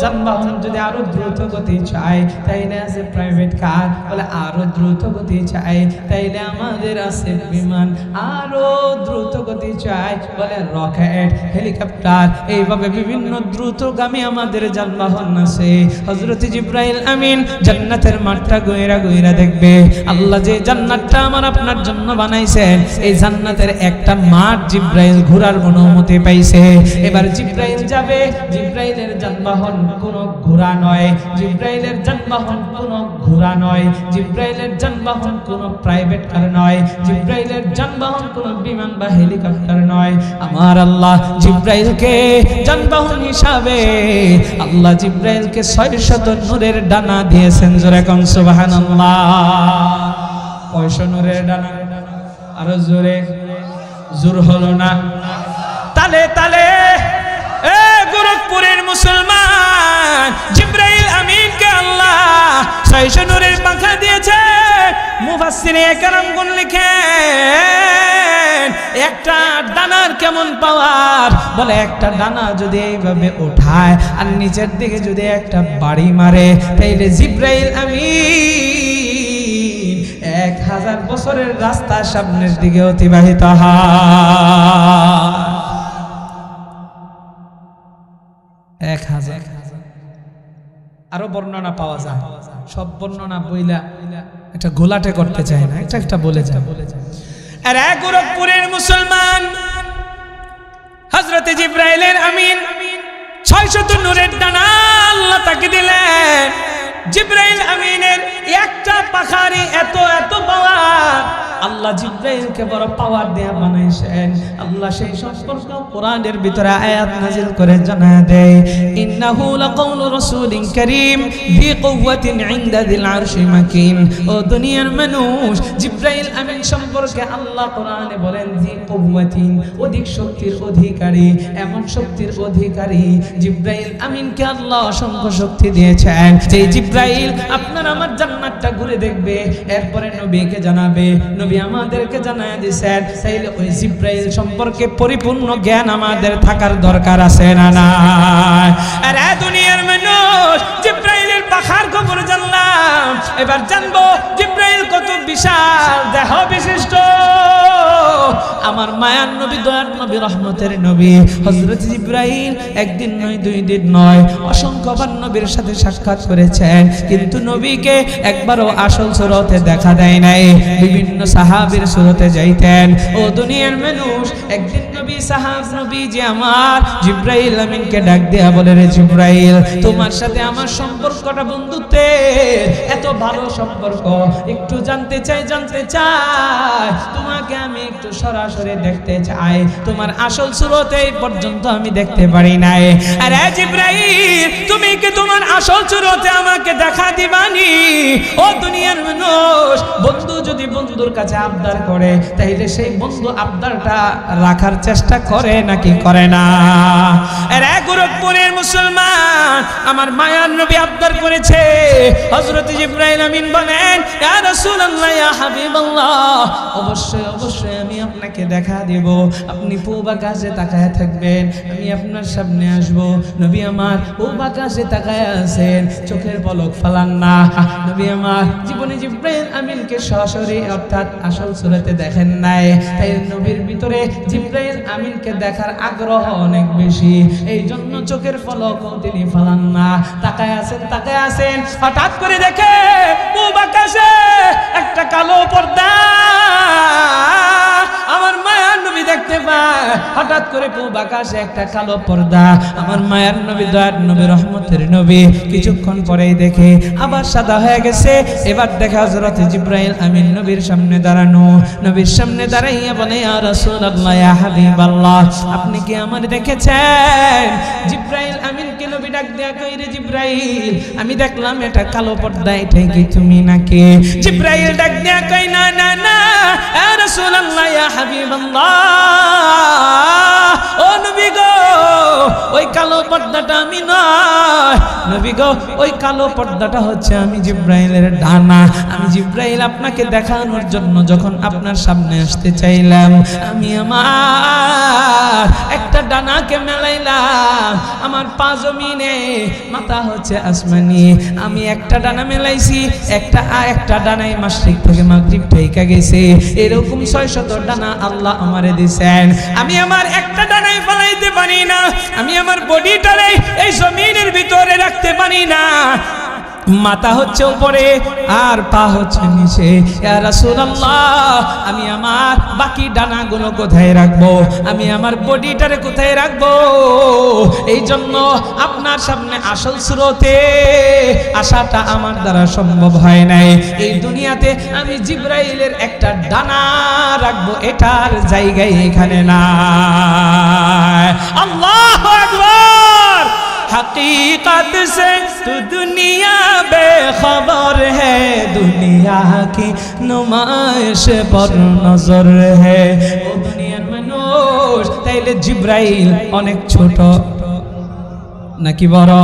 যানবাহন যদি আরো দ্রুত গতি চায় তাইলে আছে প্রাইভেট কার, বলে আরো দ্রুত গতি চায় তাইলে আমাদের আছে বিমান, আরো দ্রুত গতি চায় বলে রকেট, হেলিকপ্টার। এইভাবে বিভিন্ন দ্রুতগামী আমাদের যানবাহন আছে। হযরত জিবরাইল আমিন জান্নাতের মাঠটা গইরা গইরা দেখবে। আল্লাহ যে জান্নাতটা আমার আপনার জন্য বানাইছেন, এই জান্নাতের একটা মাঠ জিবরাইল ঘোরার অনুমতি পাইছে। এবার জিবরাইল যাবে। জিবরাইলের যানবাহন কোন ঘোড়া নয়, জিবরাইলের যানবাহন কোন ঘোড়া নয়, জিবরাইলের যানবাহন কোন প্রাইভেট কার নয়, জিবরাইলের যানবাহন কোন বিমান বা হেলিকপ্টার নয়। আমার আল্লাহ জিবরাইলকে যানবাহন হিসাবে আল্লাহ জিবরাইলকে 600 নূরের ডানা দিয়েছেন। জোরে কোন সুবহানাল্লাহ। 600 নূরের ডানা, আরো জোরে, জোর হলো না। তালে তালে এ গোরখপুরের মুসলমান, জিবরাইল আমিনকে আল্লাহ 600 নূরের পাখা দিয়েছে। মুফাসসিরে কেরামগণ লিখেন, একটা ডানার কেমন পাওয়ার, বলে একটা ডানা যদি এইভাবে ওঠায় আর নিচের দিকে যদি একটা বাড়ি মারে, তাইলে জিবরাইল আমিন 1000 বছরের রাস্তা সামনের দিকে অতিবাহিত হয়। 1000। আরো বর্ণনা পাওয়া যায়, সব বর্ণনা বইলা এটা গোলাটে করতে চায় না, একটা একটা বলে যায়। আর এক গোরখপুরের মুসলমান, হযরত জিবরাইলের আমিন 600 নূরের ডানা আল্লাহ তাকে দিলেন। জিবরাইল আমিনের একটা পাখারি এত এত পাওয়ার, আল্লাহ জিবরাইলকে বড় পাওয়ার দেয়া বানাইছেন। আল্লাহ সেই সম্পর্ক কোরআনের ভিতরে আয়াত নাযিল করে জানায় দেয়, ইন্নাহু লাকাউলু রাসূলিন কারীম ফি কুওয়াতিন ইনদা যিল আরশি মাকিন। ও দুনিয়ার মানুষ, জিবরাইল আমিন সম্পর্কে আল্লাহ কোরআনে বলেন জি কুওয়াতিন, অধিক শক্তির অধিকারী, এমন শক্তির অধিকারী জিবরাইল আমিনকে আল্লাহ অসংখ্য শক্তি দিয়েছেন। যে জিবরাইল আপনার আমার জান্নাতটা ঘুরে দেখবে, এরপরে নবীকে জানাবে, নবী আমাদেরকে জানায় দিয়েছেন। তাইলে ওই জিবরাইল সম্পর্কে পরিপূর্ণ জ্ঞান আমাদের থাকার দরকার আছে না নাই? আর এই দুনিয়ার মানুষ, জিবরাইলের পাখার খবর জানলাম, এবার জানবো জিবরাইল কত বিশাল দেহ বিশিষ্ট। আমার মায়ার নবী, দয়ার নবী, রহমতের নবী হযরত জিবরাইল একদিন নয়, 2 দিন নয়, অসংখ্যবার নবীর সাথে সাক্ষাৎ করেছেন, কিন্তু নবীকে একবারও আসল সুরতে দেখা দেয় নাই, বিভিন্ন সাহাবীর সুরতে যাইতেন। ও দুনিয়ার মানুষ, একদিন নবী সাহাব নবী যে আমার জিবরাইল আমিনকে ডাক দেয়া বলে, রে জিবরাইল, তোমার সাথে আমার সম্পর্কটা বন্ধুত্বের, এত ভালো সম্পর্ক। একটু জানতে চাই তোমাকে আমি একটু সরাসরি দেখতে চাই, তোমার আসল সুরতে এই পর্যন্ত আমি দেখতে পারি নাই। আরে জিবরাইল, তুমি কি তোমার আসল সুরতে আমাকে দেখা দিবানি? ও দুনিয়ার মানুষ, বন্ধু যদি বন্ধুর কাছে আবদার করে তাইলে সেই বন্ধু আবদারটা রাখার চেষ্টা করে নাকি করে না? আরে গোরখপুরের মুসলমান, আমার মায়ার নবী আবদার করেছে। হযরত জিবরাইল আমিন বলেন, ইয়া রাসূলুল্লাহ, ইয়া হাবিবাল্লাহ, অবশ্যই অবশ্যই আমি আপনাকে দেখা দেব। আপনি পূব আকাশে তাকায় থাকবেন, আমি আপনার সামনে আসব। নবী আমার পূব আকাশে তাকায় আছেন, চোখের পলক ফালান না। নবী আমার জীবনে জিবরাইল আমিনকে সরাসরি অর্থাৎ আসল সুরতে দেখেন নাই, তাই নবীর ভিতরে জিবরাইল আমিনকে দেখার আগ্রহ অনেক বেশি, এই জন্য চোখের পলকও তিনি ফালান না, তাকায় আছেন। হঠাৎ করে দেখে পূব আকাশে একটা কালো পর্দা। আমার মায়ার নবী দেখতে পায়, হঠাৎ করে পূব আকাশে একটা কালো পর্দা। আমার মায়ার নবী, দয়ার নবী, রহমতের নবী কিছুক্ষণ পরেই দেখে আবার সাদা হয়ে গেছে। এবার দেখা হযরত জিবরাইল আমিন নবীর সামনে দাঁড়ানো। নবীর সামনে দাঁড়াইয়া বলে, ইয়া রাসূলুল্লাহ, ইয়া হাবিবাল্লাহ, আপনি কি আমার দেখেছেন? জিবরাইল আমিনকে নবী ডাক দেয়া কই, রে জিবরাইল, আমি দেখলাম এটা কালো পর্দা, এটাই কি তুমি নাকি? জিবরাইল ডাক দেয়া কই, না না না, ইয়া রাসূলুল্লাহ, ইয়া হাবিবাল্লাহ, ও নবী গো, ওই কালো পর্দাটা আমি নয়। নবী গো, ওই কালো পর্দাটা হচ্ছে আমি জিবরাইলের ডানা। আমি জিবরাইল আপনাকে দেখানোর জন্য যখন আপনার সামনে আসতে চাইলাম, আমি আমার একটা ডানাকে মেলাইলাম, আমার পা জমিনে, মাথা হচ্ছে আসমানি। আমি একটা ডানা মেলাইছি, একটা ডানায় মাশরিক থেকে মাগরিব ঠেকা গেছে। এরকম 600 ডানা আল্লাহ আমারে দিয়েছেন। আমি আমার একটা ডানায় ফলাইতে পারি না, আমি আমার বডিটারে এই জমিনের ভিতরে রাখতে পারি না। মাথা হচ্ছে উপরে আর পা হচ্ছে নিচে। ইয়া রাসূলুল্লাহ, আমি আমার বাকি ডানাগুলো কোথায় রাখবো? আমি আমার বডিটারে কোথায় রাখবো? এই জন্য আপনার সামনে আসল সুরতে আসাটা আমার দ্বারা সম্ভব হয় নাই। এই দুনিয়াতে আমি জিবরাইলের একটা ডানা রাখবো, এটার জায়গায় এখানে না। আল্লাহু আকবার। हकीकत से तू दुनिया बेखबर है, दुनिया की नुमाइश पर नजर है। ओ दुनियार মানুষ, তাইলে জিবরাইল অনেক ছোট নাকি বড়?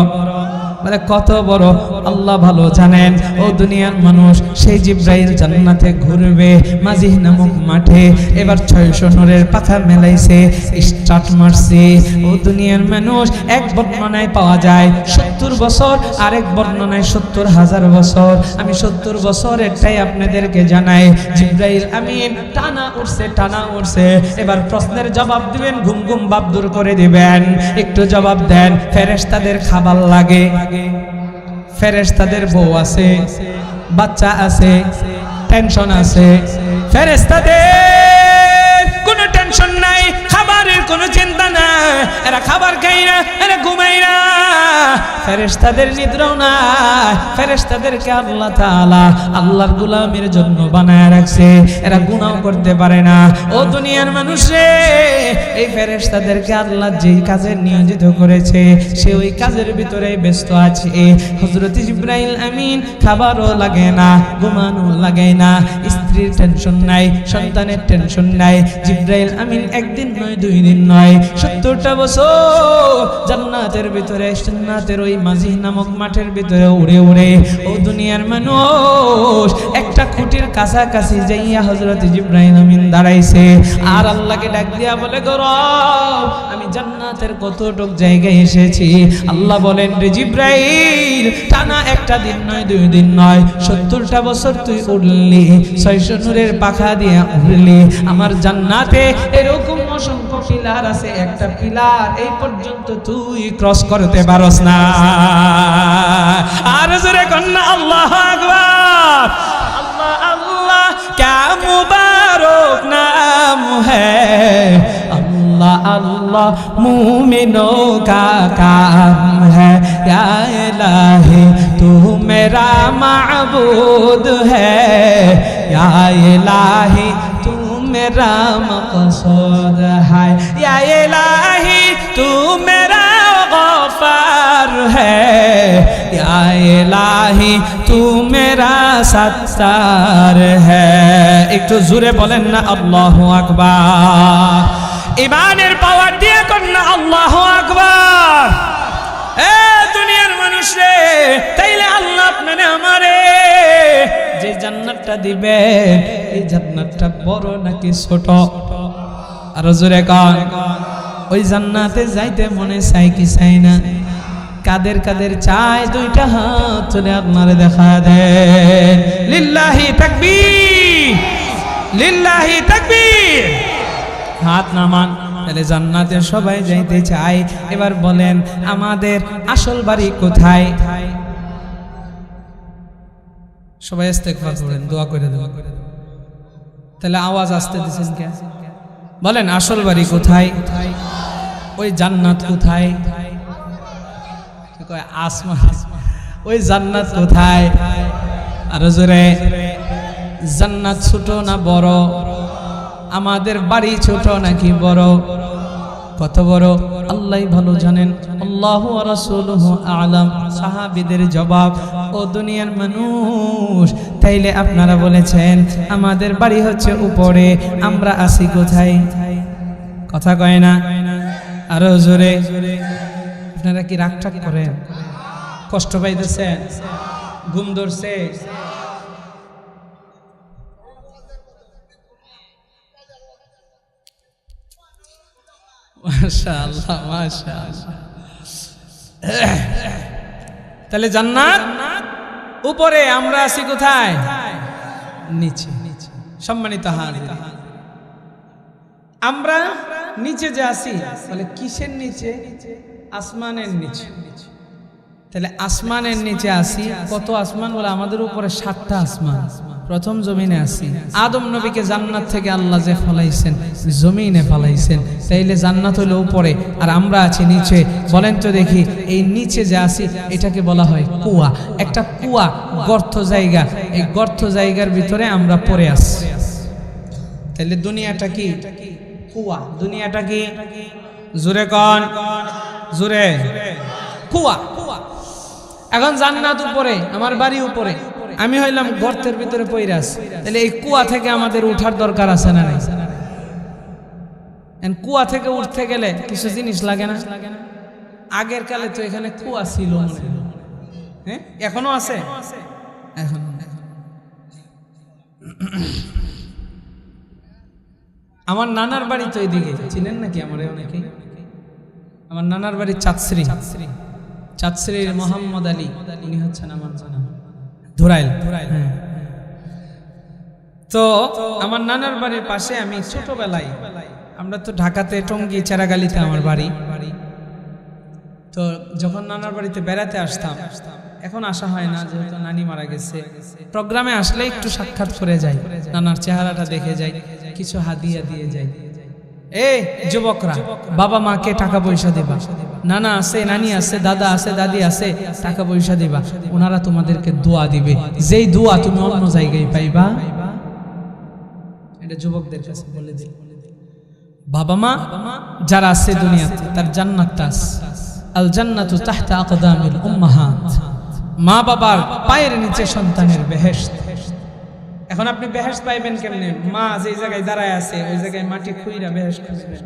মানে কত বড় আল্লাহ ভালো জানেন। ও দুনিয়ার মানুষ, সেই জিবরাইল জান্নাতে ঘুরবে মাজিহ নামক মাঠে। এবার 600 নূরের পাখা মেলাইছে, স্টার্ট মারছে। ও দুনিয়ার মানুষ, এক বর্ণনায় পাওয়া যায় 70 বছর, আরেক বর্ণনায় 70,000 বছর। আমি 70 বছরেরটাই আপনাদেরকে জানাই। জিবরাইল আমিন টানা উঠছে। এবার প্রশ্নের জবাব দিবেন, ঘুম ঘুম ভাব দূর করে দিবেন। একটু জবাব দেন। ফেরেশতাদের খাবার লাগে, ফেরেশতাদের বউ আছে, বাচ্চা আছে, টেনশন আছে। ফেরেশতাদের কোনো টেনশন নাই, খাবারের কোনো চিন্তা নাই। এরা খাবার খায় না, এরা ঘুমায় না। ফেরেশতাদের নিদ্রাও নাই। ফেরেশতাদেরকে আল্লাহ তাআলা আল্লাহর গোলামের জন্য বানায় রাখছে, এরা গুনাহ করতে পারে না। ও দুনিয়ার মানুষ রে, এই ফেরেশতাদেরকে আল্লাহ যেই কাজে নিয়োজিত করেছে, সে ওই কাজের ভিতরে ব্যস্ত আছে। হযরত জিবরাইল আমিন খাবারও লাগে না, ঘুমানো লাগে না, স্ত্রীর টেনশন নাই, সন্তানের টেনশন নাই। জিবরাইল আমিন একদিন নয়, 2 দিন নয়, 70টা বছর জান্নাতের ভিতরে, জান্নাতের ওই মাজিহ নামক মাঠের ভিতরে উড়ে উড়ে। ও দুনিয়ার মানুষ, একটা খুঁটির কাছাকাছি যাইয়া হযরত জিবরাইল আমিন দাঁড়াইছে, আর আল্লাহকে ডাক দিয়া বলে, গো রব, আমি জান্নাতের কতটুক জায়গায় এসেছি। আল্লাহ বলেন, রে জিবরাইল, টানা একটা দিন নয়, 2 দিন নয়, 70টা বছর তুই উড়লি, 600 নূরের পাখা দিয়া উড়লি। আমার জান্নাতে এরকম অসংখ্য পিলার আছে, একটা পিলার এই পর্যন্ত তুই ক্রস করতে পারস না। আর জোরে কন্যা আল্লাহু আকবার। আল্লাহ আল্লাহ क्या मुबारक नाम है, अल्लाह अल्लाह मोमिनों का काम है। या इलाही तू मेरा माबूद है, या इलाही तू मेरा मक़सूद है, या इलाही तू मेरा गफ़ार है, या इलाही तू मेरा सत्तार है। একটু জোরে বলেন না আল্লাহু আকবার। ইমানের পাওয়ার দিয়ে কর না আল্লাহু আকবার। এ দুনিয়ার মানুষ রে, তাইলে আল্লাহ আপনারে আমারে যে জান্নাতটা দিবেন, এই জান্নাতটা বড় নাকি ছোট? আর জোরে কর। ওই জান্নাতে যাইতে মনে চাই কি চাই না? কাদের কাদের চাই? দুইটা হাত তুলে আপনারে দেখা দেন। লিল্লাহি তাকবীর, লিল্লাহি তাকবীর। হাত নামান। তাহলে জান্নাতে সবাই যাইতে চায়। এবার বলেন আমাদের আসল বাড়ি কোথায়? সবাই ইস্তেগফার করেন, দোয়া করে দেন। তাহলে আওয়াজ আসতে দিছেন কেন? বলেন আসল বাড়ি কোথায়? ওই জান্নাত কোথায়? আসমান। ওই জান্নাত কোথায়? আর জোরে। জান্নাত ছোট না বড়? আমাদের বাড়ি ছোট নাকি বড়? কত বড় আল্লাহই ভালো জানেন। আল্লাহু ওয়া রাসূলুহু আ'লাম। সাহাবীদের জবাব, ও দুনিয়ার মানুষ, তাইলে আপনারা বলেছেন আমাদের বাড়ি হচ্ছে উপরে, আমরা আছি কোথায়? কথা কয় না? আরো জোরে। আপনারা কি রাগ টাগ করেন? কষ্ট পাইতেছেন? ঘুম ধরছে? মাশাআল্লাহ, মাশাআল্লাহ। তাহলে জান্নাত উপরে, আমরা আছি কোথায়? নিচে। সম্মানিত হাজির, আমরা নিচে যে আছি, বলে কিসের নিচে? আসমানের নিচে। তাহলে আসমানের নিচে আছি। কত আসমান? বলে আমাদের উপরে 7টা আসমান। প্রথম জমিনে আছি। আদম নবীকে জান্নাত থেকে আল্লাহ যে ফলাইছেন, জমিনে ফলাইছেন। তাইলে জান্নাত হলো উপরে, আর আমরা আছি নিচে। বলেন তো দেখি, এই নিচে যে আছি এটাকে বলা হয় কুয়া। একটা কুয়া, গর্ত জায়গা। এই গর্ত জায়গার ভিতরে আমরা পড়ে আছি। তাহলে দুনিয়াটা কি? কুয়া। দুনিয়াটা কি? জোরে কন, জোরে। কুয়া। এখন জান্নাত উপরে, আমার বাড়ি উপরে, আমি হইলাম গর্তের ভিতরে পইরা আছি। তাহলে এই কুয়া থেকে আমাদের উঠার দরকার আছে না নাই? কুয়া থেকে উঠতে গেলে কিছু জিনিস লাগে না? আগের কালে তো এখানে কুয়া ছিল, হ্যাঁ, এখনো আছে। এখন আমার নানার বাড়ি তো এইদিকে, চিনেন নাকি আমার অনেকেই? আমার নানার বাড়ি চাঁদশ্রী। চাঁদশ্রীর মোহাম্মদ আলী, উনি হচ্ছেন আমার জানা ধুরাইল। হ্যাঁ। তো আমার নানার বাড়ির পাশে আমি ছোটবেলায়, আমরা তো ঢাকাতে টঙ্গী চেরাগালিতে আমার বাড়ি। তো যখন নানার বাড়িতে বেড়াতে আসতাম, এখন আসা হয় না যেহেতু নানি মারা গেছে। প্রোগ্রামে আসলে একটু সাক্ষাৎ করে যাই, নানার চেহারাটা দেখে যাই, কিছু হাদিয়া দিয়ে যাই। এই যুবকরা, বাবা মাকে টাকা পয়সা দিবা, নানা আছে, নানি আছে, দাদা আছে, দাদি আছে, টাকা পয়সা দিবা। ওনারা তোমাদেরকে দোয়া দিবে, যেই দোয়া তুমি অন্য জায়গায় পাইবা। এটা যুবকদের কাছে বলে দিই। বাবা মা যারা আছে দুনিয়াতে, তার জান্নাতটা আছে। আল জান্নাতু তাহতা আকদামিল উম্মাহাত। মা বাবার পায়ের নিচে সন্তানের বেহেশত। এখন আপনি বেহেশত পাইবেন কেমনে? মা যে জায়গায় দাঁড়ায় আছে ওই জায়গায় মাটি খুইরা বেহেশত খুঁজবেন।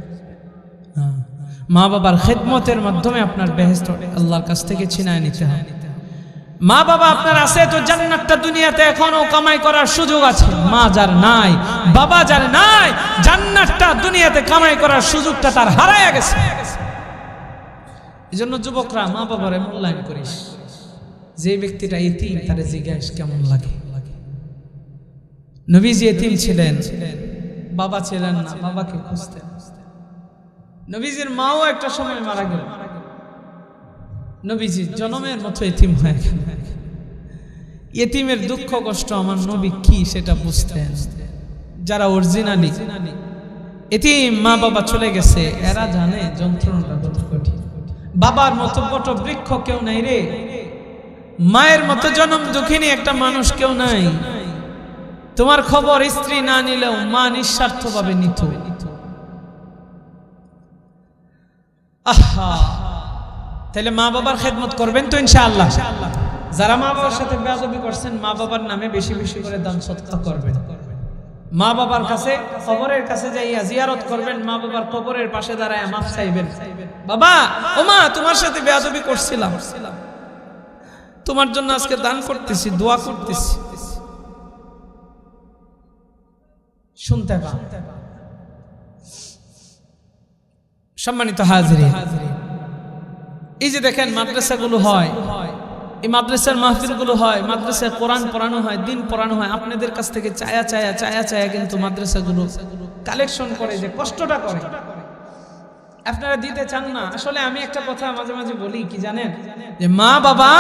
মা বাবার খেদমতের মাধ্যমে আপনার বেহেশত আল্লাহর কাছ থেকে ছিনায় নিতে হবে। মা বাবা আপনার আছে তো জান্নাতটা দুনিয়াতে এখনো কামাই করার সুযোগ আছে। মা যার নাই, বাবা যার নাই, জান্নাতটা দুনিয়াতে কামাই করার সুযোগটা তার হারায়া গেছে। এজন্য যুবকরা, মা বাবারে মূল্যায়ন করিস। যে ব্যক্তিটা ইতিম, তারে জিজ্ঞাসা কেমন লাগে। নবীজি ইতিম ছিলেন, বাবা ছিলেন না, বাবাকে খুঁজতেন। নবীজির মাও একটা সময় মারা গেল, নবীজি জনমের মতো ইতিম হয়ে গেল। ইতিমের দুঃখ কষ্ট আমার নবী কি সেটা বুঝতেন। যারা অরিজিনালি ইতিম, মা বাবা চলে গেছে, এরা জানে যন্ত্রণাটা কত কঠিন। বাবার মতো বট বৃক্ষ কেউ নাই রে, মায়ের মতো জনম দুঃখিনী একটা মানুষ কেউ নাই। তোমার খবর স্ত্রী না নিলেও মা নিঃস্বার্থভাবে নিত। আহা, তাহলে মা বাবার খেদমত করবেন তো ইনশাআল্লাহ। যারা মা বাবার সাথে বেয়াদবি করছেন, মা বাবার নামে বেশি বেশি করে দান সদকা করবেন। মা বাবার কাছে কবরের কাছে যাইয়া জিয়ারত করবেন, মা বাবার কবরের পাশে দাঁড়ায় মাফ চাইবেন। বাবা, ও মা, তোমার সাথে বেয়াদবি করছিলাম, তোমার জন্য আজকে দান করতেছি, দোয়া করতেছি। শুনতে পান? সম্মানিত হাজিরিন, এই যে দেখেন মাদ্রাসাগুলো হয়, এই মাদ্রাসার মাহফিলগুলো হয়, মাদ্রাসায় কোরআন পড়ানো হয়, দিন পড়ানো হয়। আপনাদের কাছ থেকে চায়া চায়া চায়া চায়া কিন্তু মাদ্রাসাগুলো কালেকশন করে, যে কষ্টটা করে আপনারা দিতে চান না। আসলে আমি একটা কথা মাঝে মাঝে বলি কি জানেন, যে মা বাবা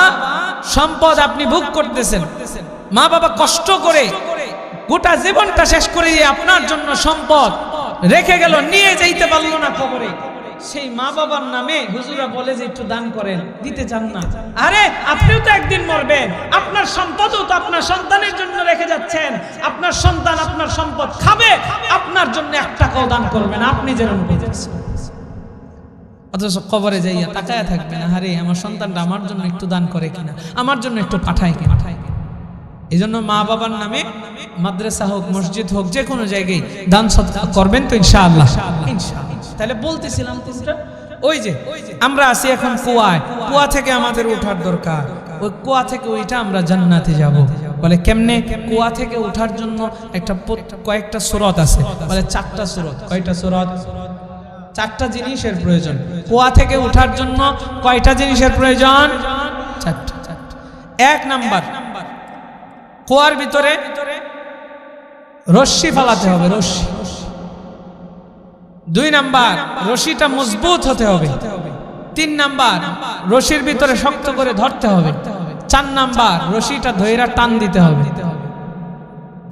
সম্পদ আপনি ভোগ করতেছেন, মা বাবা কষ্ট করে গোটা জীবনটা শেষ করে দিয়ে আপনার জন্য সম্পদ রেখে গেল, নিয়ে যাইতে পারলো না কবরে। সেই মা বাবার নামে হুজুরা বলে যে একটু দান করেন, দিতে চান না। আরে আপনিও তো একদিন মরবেন, আপনার সম্পদও তো আপনার সন্তানের জন্য রেখে যাচ্ছেন। আপনার সন্তান আপনার সম্পদ খাবে, আপনার জন্য 1 টাকাও দান করবে না, আপনি যেরকম করতেছেন। অথচ কবরে যাইয়া তাকায়া থাকবেন, আরে আমার সন্তানটা আমার জন্য একটু দান করে কিনা, আমার জন্য একটু পাঠায় কিনা। এই জন্য মা বাবার নামে মাদ্রাসা হোক, মসজিদ হোক, যে কোনো জায়গায় দান সদকা করবেন তো ইনশাআল্লাহ। তাহলে বলতেছিলাম কোনটা, ওই যে আমরা আছি এখন কুয়ায়, কুয়া থেকে আমাদের ওঠার দরকার। ওই কুয়া থেকে ওইটা আমরা জান্নাতে যাব। বলে কেমনে? কুয়া থেকে ওঠার জন্য কয়েকটা সূরত আছে, বলে 4টা সূরত। কয়টা সূরত? 4টা জিনিসের প্রয়োজন। কুয়া থেকে ওঠার জন্য কয়টা জিনিসের প্রয়োজন? 4টা। 1 নাম্বার, কুয়ার ভিতরে রশ্মি ফালাতে হবে, রশ্মি। 2 নাম্বার, রশিটা মজবুত হতে হবে। 3 নাম্বার, রশির ভিতরে শক্ত করে ধরতে হবে। 4 নাম্বার, রশিটা ধইরা টান দিতে হবে।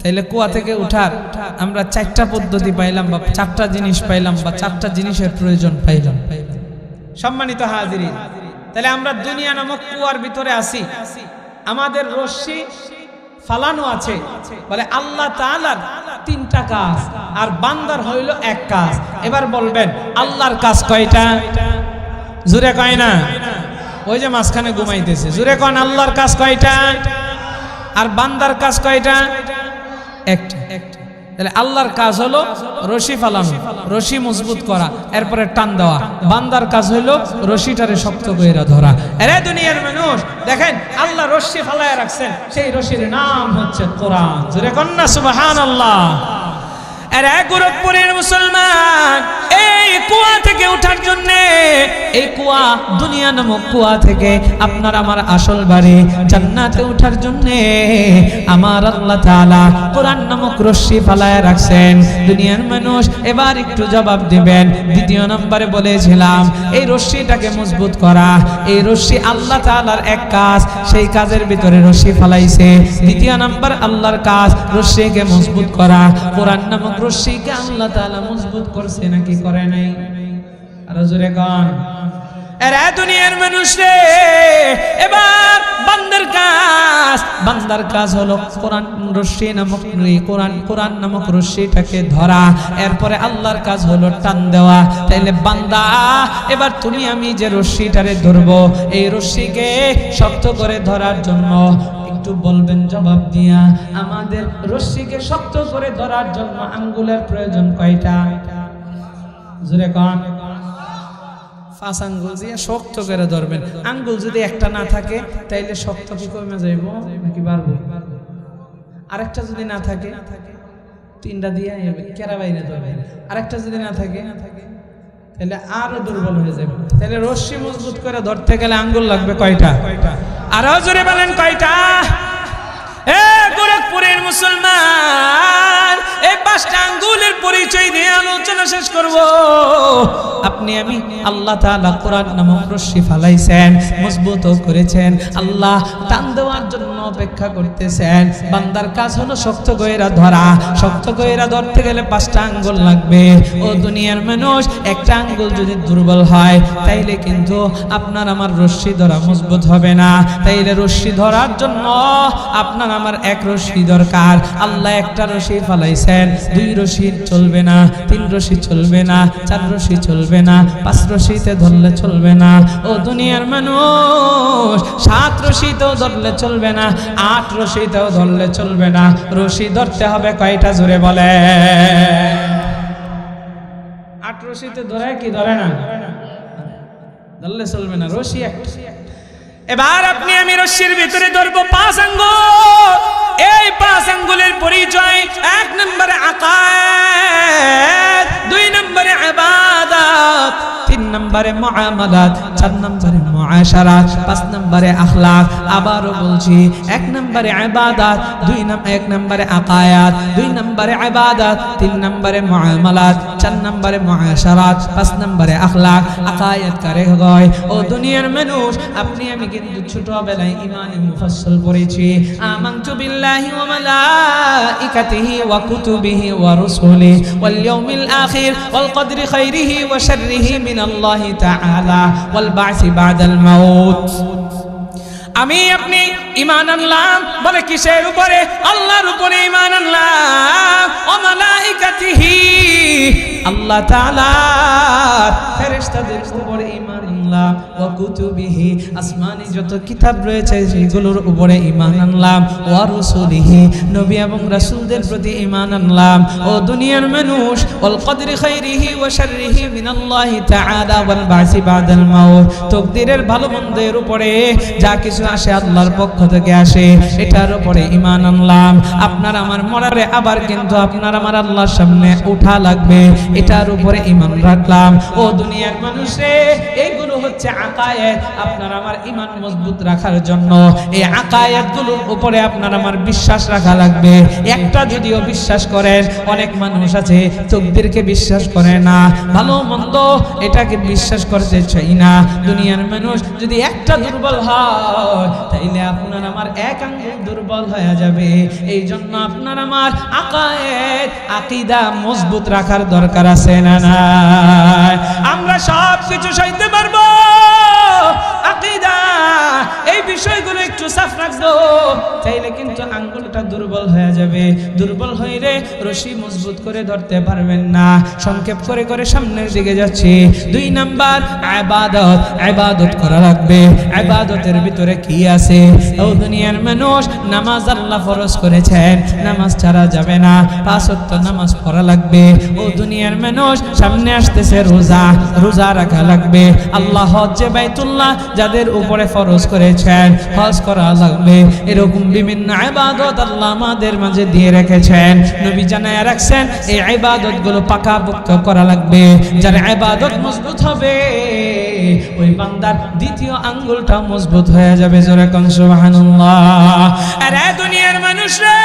তাইলে কুয়া থেকে উঠার আমরা 4টা পদ্ধতি পাইলাম, বা 4টা জিনিস পাইলাম, বা 4টা জিনিসের প্রয়োজন পাইলাম। সম্মানিত হাজিরিন, তাহলে আমরা দুনিয়া নামক কুয়ার ভিতরে আছি, আমাদের রশ্মি ফালানো আছে। বলে আল্লাহ তাআলার 3টা কাজ, আর বান্দার হইল 1 কাজ। এবার বলবেন আল্লাহর কাজ কয়টা? জোরে কয় না? ওই যে মাঝখানে ঘুমাইতেছে, জোরে কন আল্লাহর কাজ কয়টা? আর বান্দার কাজ কয়টা? 1টা। তাহলে আল্লাহর কাজ হলো রশি ফালানো, রশি মজবুত করা, এরপরে টান দেওয়া। বান্দার কাজ হলো রশিটারে শক্ত করে ধরা। আরে দুনিয়ার মানুষ দেখেন, আল্লাহ রশি ফালায় রাখছেন, সেই রশির নাম হচ্ছে কোরআন। জোরে কন না সুবহানাল্লাহ। আরে গোরখপুরের মুসলমান, এই কুয়া থেকে ওঠার জন্য, এই কুয়া দুনিয়া নামক কুয়া থেকে আপনার আমার আসল বাড়ি জান্নাতে ওঠার জন্য আমার আল্লাহ তাআলা কোরআন নামক রশ্মি ফালায় রাখছেন। দুনিয়ার মানুষ এবার একটু জবাব দিবেন। 2 নম্বরে বলেছিলাম এই রশ্মিটাকে মজবুত করা। এই রশ্মি আল্লাহ তাআলার 1 কাজ, সেই কাজের ভিতরে রশ্মি ফালাইছে। 2 নম্বর আল্লাহর কাজ রশ্মিকে মজবুত করা। কোরআন নামক রশ্মিকে আল্লাহ তাআলা মজবুত করছে নাকি করে নাই? আর জোরে গান। এরা দুনিয়ার মানুষ রে, এবার বান্দার কাজ হলো কোরআন রশ্মি নামক কোরআন নামক রশ্মিটাকে ধরা, এরপরে আল্লাহর কাজ হলো টান দেওয়া। তাইলে বান্দা, এবার তুমি আমি যে রশ্মিটারে ধরবো, এই রশ্মিকে শক্ত করে ধরার জন্য একটু বলবেন জবাব দিয়া, আমাদের রশ্মিকে শক্ত করে ধরার জন্য আঙ্গুলের প্রয়োজন কয়টা? জোরে কন। 5 আঙ্গুল দিয়ে শক্ত করে ধরবেন। আঙ্গুল যদি একটা না থাকে তাইলে শক্ত কি কমে যাইব নাকি বাড়বো? আরেকটা যদি না থাকে 3টা দিয়ে কেরা বাইরে ধরবেন। আরেকটা যদি না থাকে তাহলে আরো দুর্বল হয়ে যাবে। তাহলে রশ্মি মজবুত করে ধরতে গেলে আঙ্গুল লাগবে কয়টা? আরো জোরে বলেন কয়টা? এ গোরখপুরের মুসলমান, এই 5টা আঙ্গুলের পরিচয় দিয়ে আলোচনা শেষ করব। আপনি আমি আল্লাহ তাআলা কোরআন নামক রশ্মি ফালাইছেন, মজবুত করেছেন। আল্লাহ টান দেওয়ার জন্য অপেক্ষা করতেছেন। বান্দার কাজ হলো শক্ত কইরা ধরা। শক্ত কইরা ধরতে গেলে 5টা আঙ্গুল লাগবে। ও দুনিয়ার মানুষ, একটা আঙ্গুল যদি দুর্বল হয় তাইলে কিন্তু আপনার আমার রশ্মি ধরা মজবুত হবে না। তাইলে রশ্মি ধরার জন্য আপনার আমার এক রশ্মি দরকার। আল্লাহ একটা রশ্মি ফালাইছেন, 2 রশ্মি চলবে না, 3 রশ্মি চলবে না, 4 রশ্মি চলবে না, 5 রশ্মিতে ধরলে চলবে না। ও দুনিয়ার মানুষ, 7 রশ্মিতেও ধরলে চলবে না, 8 রশ্মিতেও ধরলে চলবে না। রশ্মি ধরতে হবে কয়টা জোরে বলে? 8 রশ্মিতে ধরে কি ধরে না? ধরলে চলবে না, রশ্মি একটা। এবার আপনি আমি রশ্মির ভিতরে ধরবো 5 আঙ্গুল। এই 5 আঙ্গুলের পরিচয়: 1 নম্বরে আকায়েদ, 2 নম্বরে ইবাদত, 3 নম্বরে মুআমালাত, 4 নম্বরে মুআশারাত, 5 নম্বরে আখলাক। আবারও বলছি, 1 নম্বরে ইবাদত, 1 নম্বরে আকায়েদ, 2 নম্বরে ইবাদত, 3 নম্বরে মুআমালাত, 4 নম্বরে মুআশারাত, 5 নম্বরে আখলাক। আকায়েদ কারে হয়? ও দুনিয়ার মানুষ, আপনি আমি কিন্তু ছোটবেলায় ইমানে মুফাসসাল পড়েছি। আমানতু বিল্লাহি ওয়া মালাইকাতিহি ওয়া কুতুবিহি ওয়া রুসুলিহি ওয়াল ইয়াউমিল আখির ওয়াল কদরি খাইরিহি ওয়া শাররিহি মিনাল্লাহি তাআলা ওয়াল বা'সি বা'দাল মাউত। আমি আপনি ঈমান আনলাম, বলে কিসের উপরে? আল্লাহর উপরে ঈমান আনলাম। ওয়া মালাইকাতিহি, আল্লাহ তাআলার ফেরেশতাদের উপরে ঈমান আনলাম। ওয়া কুতুবিহি, আসমানি যত কিতাব রয়েছে সেগুলোর উপরে ঈমান আনলাম। ওয়া রুসুলিহি, নবী এবং রাসূলদের প্রতি ঈমান আনলাম। ও দুনিয়ার মানুষ, ওয়াল কদরি খাইরিহি ওয়া শাররিহি মিনাল্লাহি তাআলা ওয়াল বা'সি বা'দাল মাউত। তাকদীরের ভালো মন্দের উপরে যা কিছু আসে আল্লাহর পক্ষ থেকে আসে, এটার উপরে ঈমান আনলাম। আপনার আমার মরারে আবার কিন্তু আপনার আমার আল্লাহর সামনে ওঠা লাগবে, এটার উপরে ঈমান রাখলাম। ও দুনিয়ার মানুষে, এইগুলো হচ্ছে আকায়েদ। আপনার আমার ঈমান মজবুত রাখার জন্য এই আকায়েদগুলোর উপরে আপনার আমার বিশ্বাস রাখা লাগবে। একটা যদিও বিশ্বাস করেন, অনেক মানুষ আছে তাকদীরকে বিশ্বাস করে না, ভালো মন্দ এটাকে বিশ্বাস করতে চাই না। দুনিয়ার মানুষ, যদি একটা দুর্বল হয় তাইলে আপনার আমার এক আঙ্গুল দুর্বল হয়ে যাবে। এই জন্য আপনার আমার আকায়েদ, আকীদা মজবুত রাখার দরকার আছে না নাই? আমরা সব কিছু সইতে পারবো, আকীদা এই বিষয়গুলো একটু সাফ রাখবো, চাইলে কিন্তু আঙ্গুলটা দুর্বল হয়ে যাবে। দুর্বল হইলে রশি মজবুত করে ধরতে পারবেন না। সংক্ষেপ করে করে সামনের দিকে যাচ্ছি। 2 নাম্বার ইবাদত। ইবাদত করা লাগবে। ইবাদতের ভিতরে কি আছে? ও দুনিয়ার মানুষ, নামাজ আল্লাহ ফরজ করেছেন, নামাজ ছাড়া যাবে না, 5 ওয়াক্ত নামাজ পড়া লাগবে। ও দুনিয়ার মানুষ, সামনে আসতেছে রোজা, রোজা রাখা লাগবে। আল্লাহ হজ্জে বাইতুল্লাহ যাদের উপরে ফরজ করেছেন, হজ করা লাগবে। এরকম বিভিন্ন ইবাদত আল্লাহ আমাদের মাঝে দিয়ে রেখেছেন, নবী জানায় রাখছেন। এই ইবাদতগুলো পাকাপোক্ত করা লাগবে। যার ইবাদত মজবুত হবে, ওই বান্দার দ্বিতীয় আঙ্গুলটা মজবুত হয়ে যাবে। জোরে কোন সুবহানাল্লাহ। আরে দুনিয়ার মানুষ রে,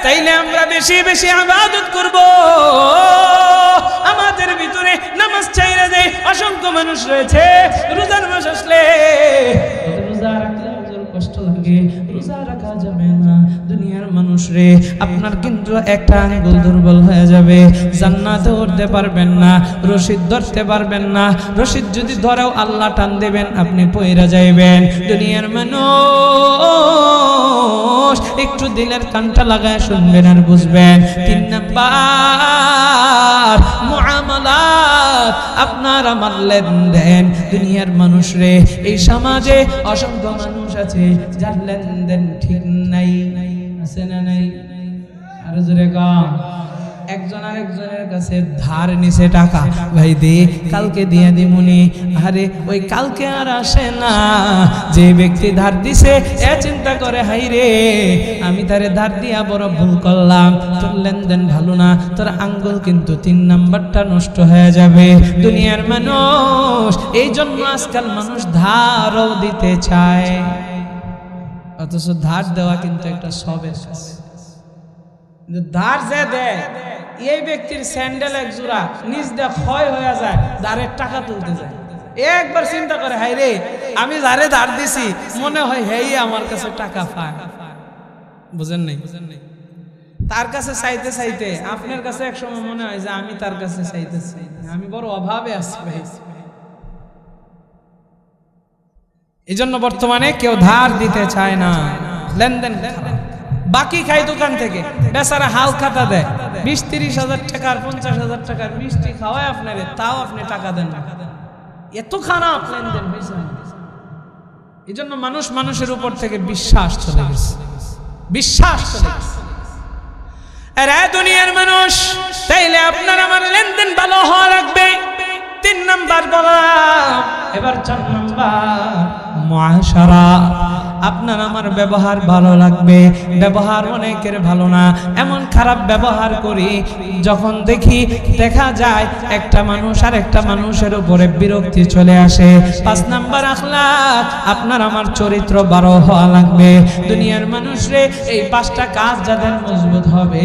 তাইলে আমরা বেশি বেশি ইবাদত করব। আমাদের ভিতরে নামাজ ছাইরা দেয় অসংখ্য মানুষ রয়েছে। রোজার মাস আসলে রোজা রাখলে কষ্ট লাগে, রোজা রাখা যাবে না। দুনিয়ার মানুষ রে, আপনার কিন্তু একটা আঙ্গুল দুর্বল হয়ে যাবে, জান্নাতে উঠতে পারবেন না, রশিদ ধরতে পারবেন না। রশিদ যদি ধরেও আল্লাহ টান দেবেন, আপনি পয়রা যাইবেন। দুনিয়ার মানুষ, একটু দিলের কানটা লাগায় শুনবেন আর বুঝবেন। 3 নাম্বার মুআমালাত, আপনার আমার লেনদেন। দুনিয়ার মানুষ রে, এই সমাজে অসংখ্য মানুষ আছে যার লেনদেন ঠিক নাই। আছে না নাই? আরো জোরে কম। একজন আরেকজনের কাছে ধার নিছে টাকা, ভাই দে, কালকে দিয়ে দিমুনি। আরে ওই কালকে আর আসে না। যে ব্যক্তি ধার দিছে, এ চিন্তা করে, হাই রে, আমি তারে ধার দিয়া বড় ভুল করলাম, তোর লেনদেন ভালো না, তোর আঙ্গুল কিন্তু 3 নাম্বারটা নষ্ট হয়ে যাবে। দুনিয়ার মানুষ, এই জন্য আজকাল মানুষ ধারও দিতে চায়, অথচ ধার দেওয়া কিন্তু একটা সবের কাজ। ধার যে দেয়, এই ব্যক্তির স্যান্ডেল এক জোড়া নিজ দিয়ে ক্ষয় হয়ে যায়, ধারের টাকা তুলতে যায়। একবার চিন্তা করে, হাই রে, আমি যারে ধার দিছি মনে হয় হেই আমার কাছে টাকা পায়। বুঝেন নাই? তার কাছে চাইতে চাইতে আপনার কাছে এক সময় মনে হয় যে আমি তার কাছে চাইতেছি, আমি বড় অভাবে আছি ভাই। এই জন্য বর্তমানে কেউ ধার দিতে চায় না, লেনদেন বাকি খাই দোকান থেকে, বেচারা হাল খাতা দেয় 20-30 হাজার টাকার 50 হাজার টাকার মিষ্টি খাওয়ায় আপনারে, তাও আপনি টাকা দেন না। এত খারাপ লেনদেন হয়েছে। এই জন্য মানুষ মানুষের উপর থেকে বিশ্বাস চলে গেছে, বিশ্বাস চলে গেছে। আরে দুনিয়ার মানুষ, তাইলে আপনার আমার লেনদেন ভালো হওয়া লাগবে। 3 নাম্বার বললাম, এবার 4 নাম্বার মুআশারা। আপনার আমার ব্যবহার ভালো লাগবে। ব্যবহার অনেকের ভালো না, এমন খারাপ ব্যবহার করি যখন দেখা যায় একটা মানুষ আর একটা মানুষের উপরে বিরক্তি চলে আসে। 5 নাম্বার আখলাক, আপনার আমার চরিত্র ভালো হওয়া লাগবে। দুনিয়ার মানুষরে এই 5টা কাজ যাদের মজবুত হবে